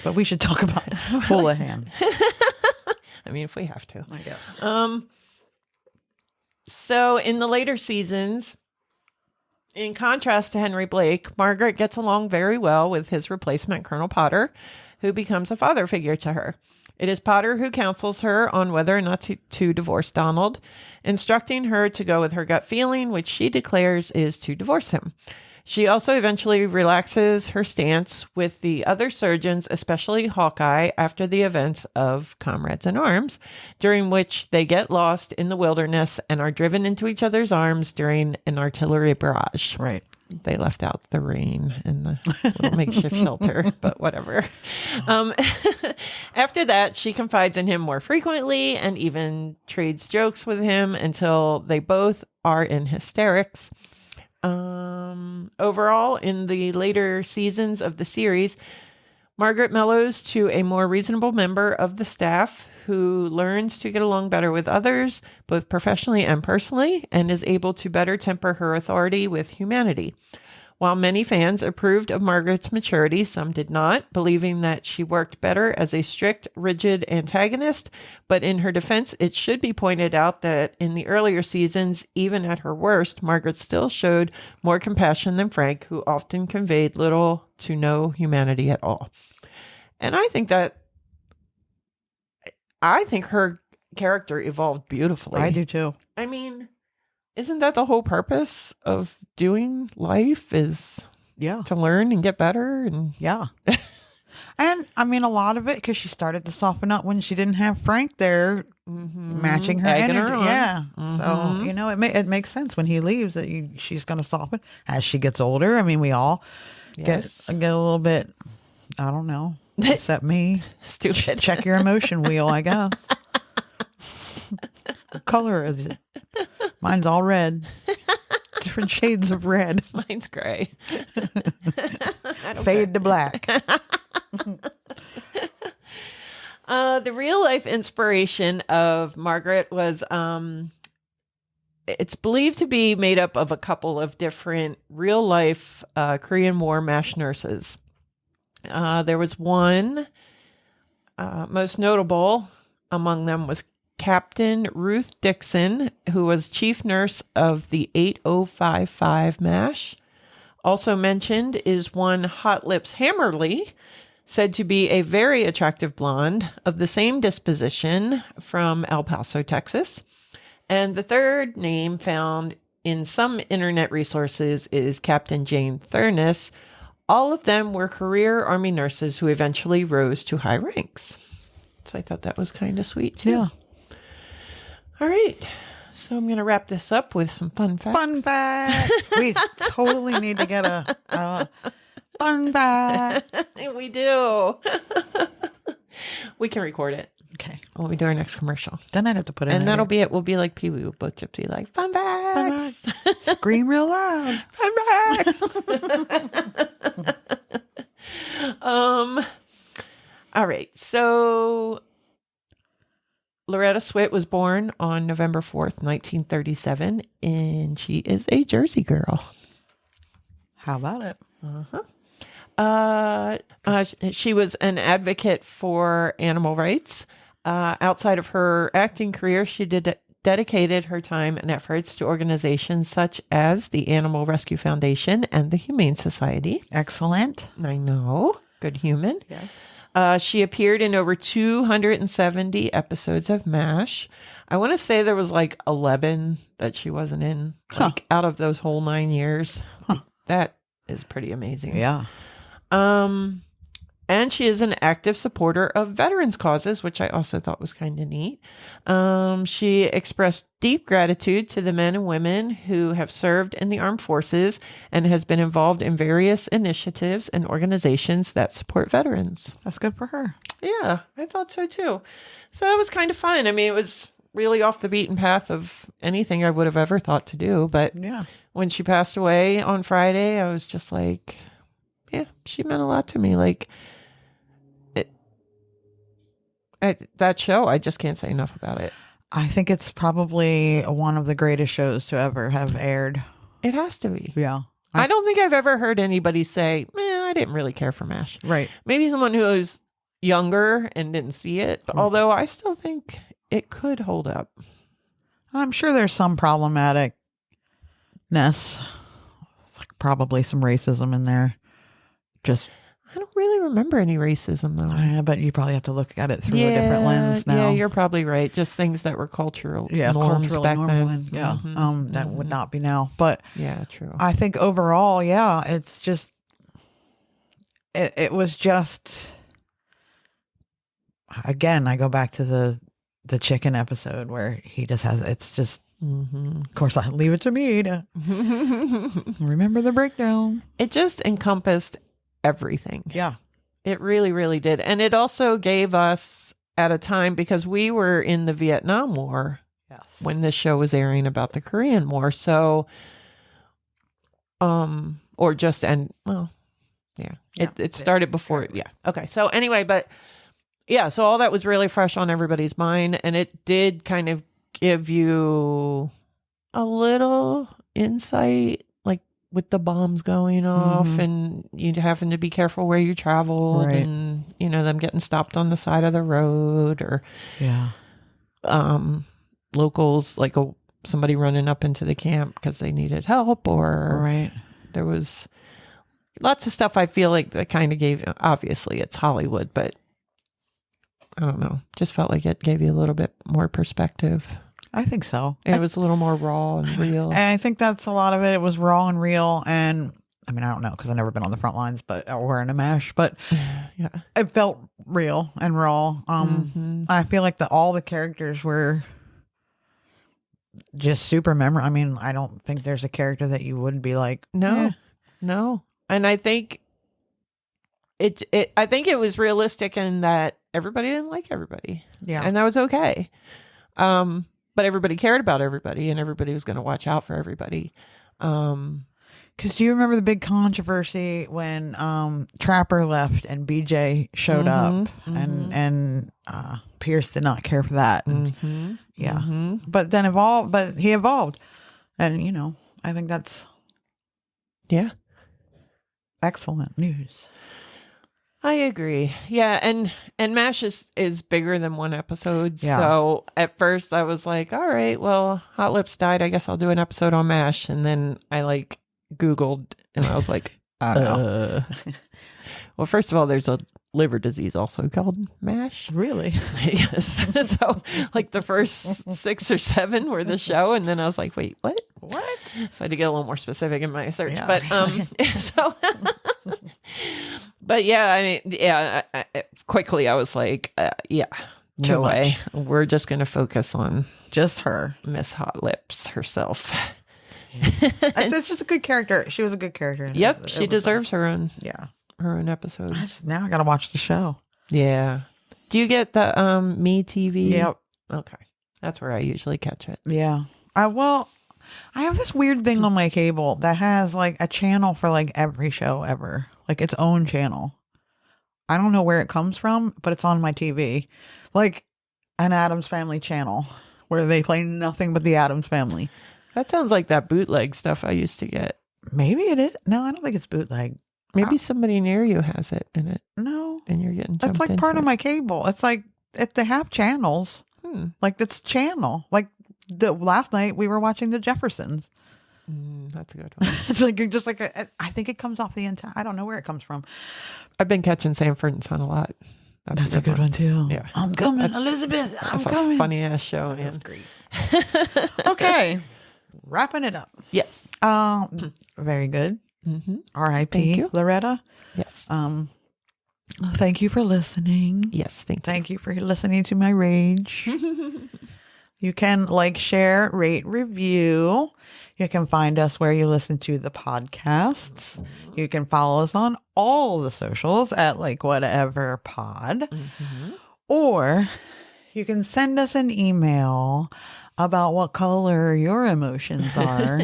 But we should talk about Houlihan. I mean, if we have to. I guess. So in the later seasons, in contrast to Henry Blake, Margaret gets along very well with his replacement, Colonel Potter, who becomes a father figure to her. It is Potter who counsels her on whether or not to divorce Donald, instructing her to go with her gut feeling, which she declares is to divorce him. She also eventually relaxes her stance with the other surgeons, especially Hawkeye, after the events of Comrades in Arms, during which they get lost in the wilderness and are driven into each other's arms during an artillery barrage. Right. They left out the rain and the little makeshift shelter, but whatever. After that, she confides in him more frequently and even trades jokes with him until they both are in hysterics. Overall, in the later seasons of the series, Margaret mellows to a more reasonable member of the staff who learns to get along better with others, both professionally and personally, and is able to better temper her authority with humanity. While many fans approved of Margaret's maturity, some did not, believing that she worked better as a strict, rigid antagonist. But in her defense, it should be pointed out that in the earlier seasons, even at her worst, Margaret still showed more compassion than Frank, who often conveyed little to no humanity at all. And I think her character evolved beautifully. I do too. I mean, isn't that the whole purpose of doing life, is to learn and get better? And And I mean, a lot of it, because she started to soften up when she didn't have Frank there matching her Egging her energy. on. So, you know, it makes sense when he leaves that she's going to soften as she gets older. I mean, we all get a little bit, I don't know, except me. Stupid. Check your emotion wheel, I guess. What color is it? Mine's all red. Different shades of red. Mine's gray. Fade to black. The real life inspiration of Margaret was, it's believed to be made up of a couple of different real life Korean War MASH nurses. There was one, most notable among them was Captain Ruth Dixon, who was chief nurse of the 8055 MASH. Also mentioned is one Hot Lips Hammerly, said to be a very attractive blonde of the same disposition from El Paso, Texas. And the third name found in some internet resources is Captain Jane Thurnis. All of them were career Army nurses who eventually rose to high ranks. So I thought that was kind of sweet, too. Yeah. All right. So I'm going to wrap this up with some fun facts. Fun facts. We totally need to get a fun fact. We do. We can record it Okay. when we do our next commercial. Then I'd have to put it in. And that'll be it. We'll be like Pee Wee. We'll both just be like, fun facts. Scream real loud. Fun facts. All right. So Loretta Swit was born on November 4th, 1937, and she is a Jersey girl. How about it? She was an advocate for animal rights. Outside of her acting career, she dedicated her time and efforts to organizations such as the Animal Rescue Foundation and the Humane Society. Excellent. I know. Good human. Yes. She appeared in over 270 episodes of MASH. I want to say there was like 11 that she wasn't in, like out of those whole 9 years. That is pretty amazing. Yeah. And she is an active supporter of veterans causes, which I also thought was kind of neat. She expressed deep gratitude to the men and women who have served in the armed forces and has been involved in various initiatives and organizations that support veterans. That's good for her. Yeah, I thought so too. So that was kind of fun. I mean, it was really off the beaten path of anything I would have ever thought to do. But Yeah. when she passed away on Friday, I was just like, yeah, she meant a lot to me. Like, that show, I just can't say enough about it. I think it's probably one of the greatest shows to ever have aired. It has to be. Yeah. I don't think I've ever heard anybody say, I didn't really care for MASH. Right. Maybe someone who was younger and didn't see it, although I still think it could hold up. I'm sure there's some problematicness. Like probably some racism in there. Just I don't really remember any racism, though. but you probably have to look at it through a different lens now. Yeah, you're probably right. Just things that were cultural norms culturally back normal then. and, that would not be now. But yeah, true. I think overall, yeah, it's just it was just again, I go back to the chicken episode where he just has it's just of course I leave it to me to remember the breakdown. It just encompassed everything. Yeah. It really, really did. And it also gave us at a time because we were in the Vietnam War when this show was airing about the Korean War. So, or just end, well, yeah. It started before. Yeah. Okay. So anyway, but yeah, so all that was really fresh on everybody's mind. And it did kind of give you a little insight, like with the bombs going off and you having to be careful where you traveled and, them getting stopped on the side of the road or locals, like somebody running up into the camp because they needed help or there was lots of stuff I feel like that kind of gave, obviously it's Hollywood, but I don't know, just felt like it gave you a little bit more perspective. I think so. It was a little more raw and real. And I think that's a lot of it. It was raw and real. And I mean, I don't know because I've never been on the front lines, or in a MASH, but it felt real and raw. I feel like all the characters were just super memorable. I mean, I don't think there's a character that you wouldn't be like, no. And I think I think it was realistic in that everybody didn't like everybody. Yeah. And that was okay. But everybody cared about everybody and everybody was going to watch out for everybody. Because do you remember the big controversy when Trapper left and BJ showed up, and Pierce did not care for that. And, yeah, but then he evolved, and I think that's excellent news. I agree. Yeah, and MASH is bigger than one episode. Yeah. So at first I was like, all right, well, Hot Lips died. I guess I'll do an episode on MASH. And then I Googled and I was like, No. Well, first of all, there's a liver disease also called MASH. Really? Yes. So the first 6 or 7 were the show. And then I was like, wait, what? What? So I had to get a little more specific in my search. Yeah. But but yeah, I mean, quickly I was like, Too no much. way. We're just going to focus on Just her. Miss Hot Lips herself. It's just a good character. She was a good character. Yep, she deserves her own episode. Now I gotta watch the show. Yeah. Do you get the Me TV? Yep. Okay. That's where I usually catch it. Yeah. I have this weird thing on my cable that has a channel for every show ever, its own channel. I don't know where it comes from, but it's on my TV, an Addams Family channel where they play nothing but the Addams Family. That sounds like that bootleg stuff I used to get. Maybe it is. No, I don't think it's bootleg. Maybe somebody near you has it in it. No, and you're getting that's jumped part into of it. my cable. It's they have channels. It's channel. The last night we were watching The Jeffersons. That's a good one. It's just I think it comes off the entire. I don't know where it comes from. I've been catching Sanford and Son a lot. That's a good one too. Yeah, I'm coming, Elizabeth. I'm coming. A funny ass show, man. That's great. Okay, wrapping it up. Yes. Very good. Thank R.I.P. you. Loretta. Yes. Thank you for listening. Yes. Thank you. Thank you for listening to my rage. You can share, rate, review. You can find us where you listen to the podcasts. You can follow us on all the socials at whatever pod. Or you can send us an email about what color your emotions are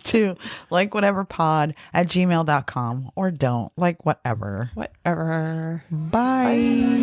to whateverpod@gmail.com, or don't whatever. Whatever. Bye.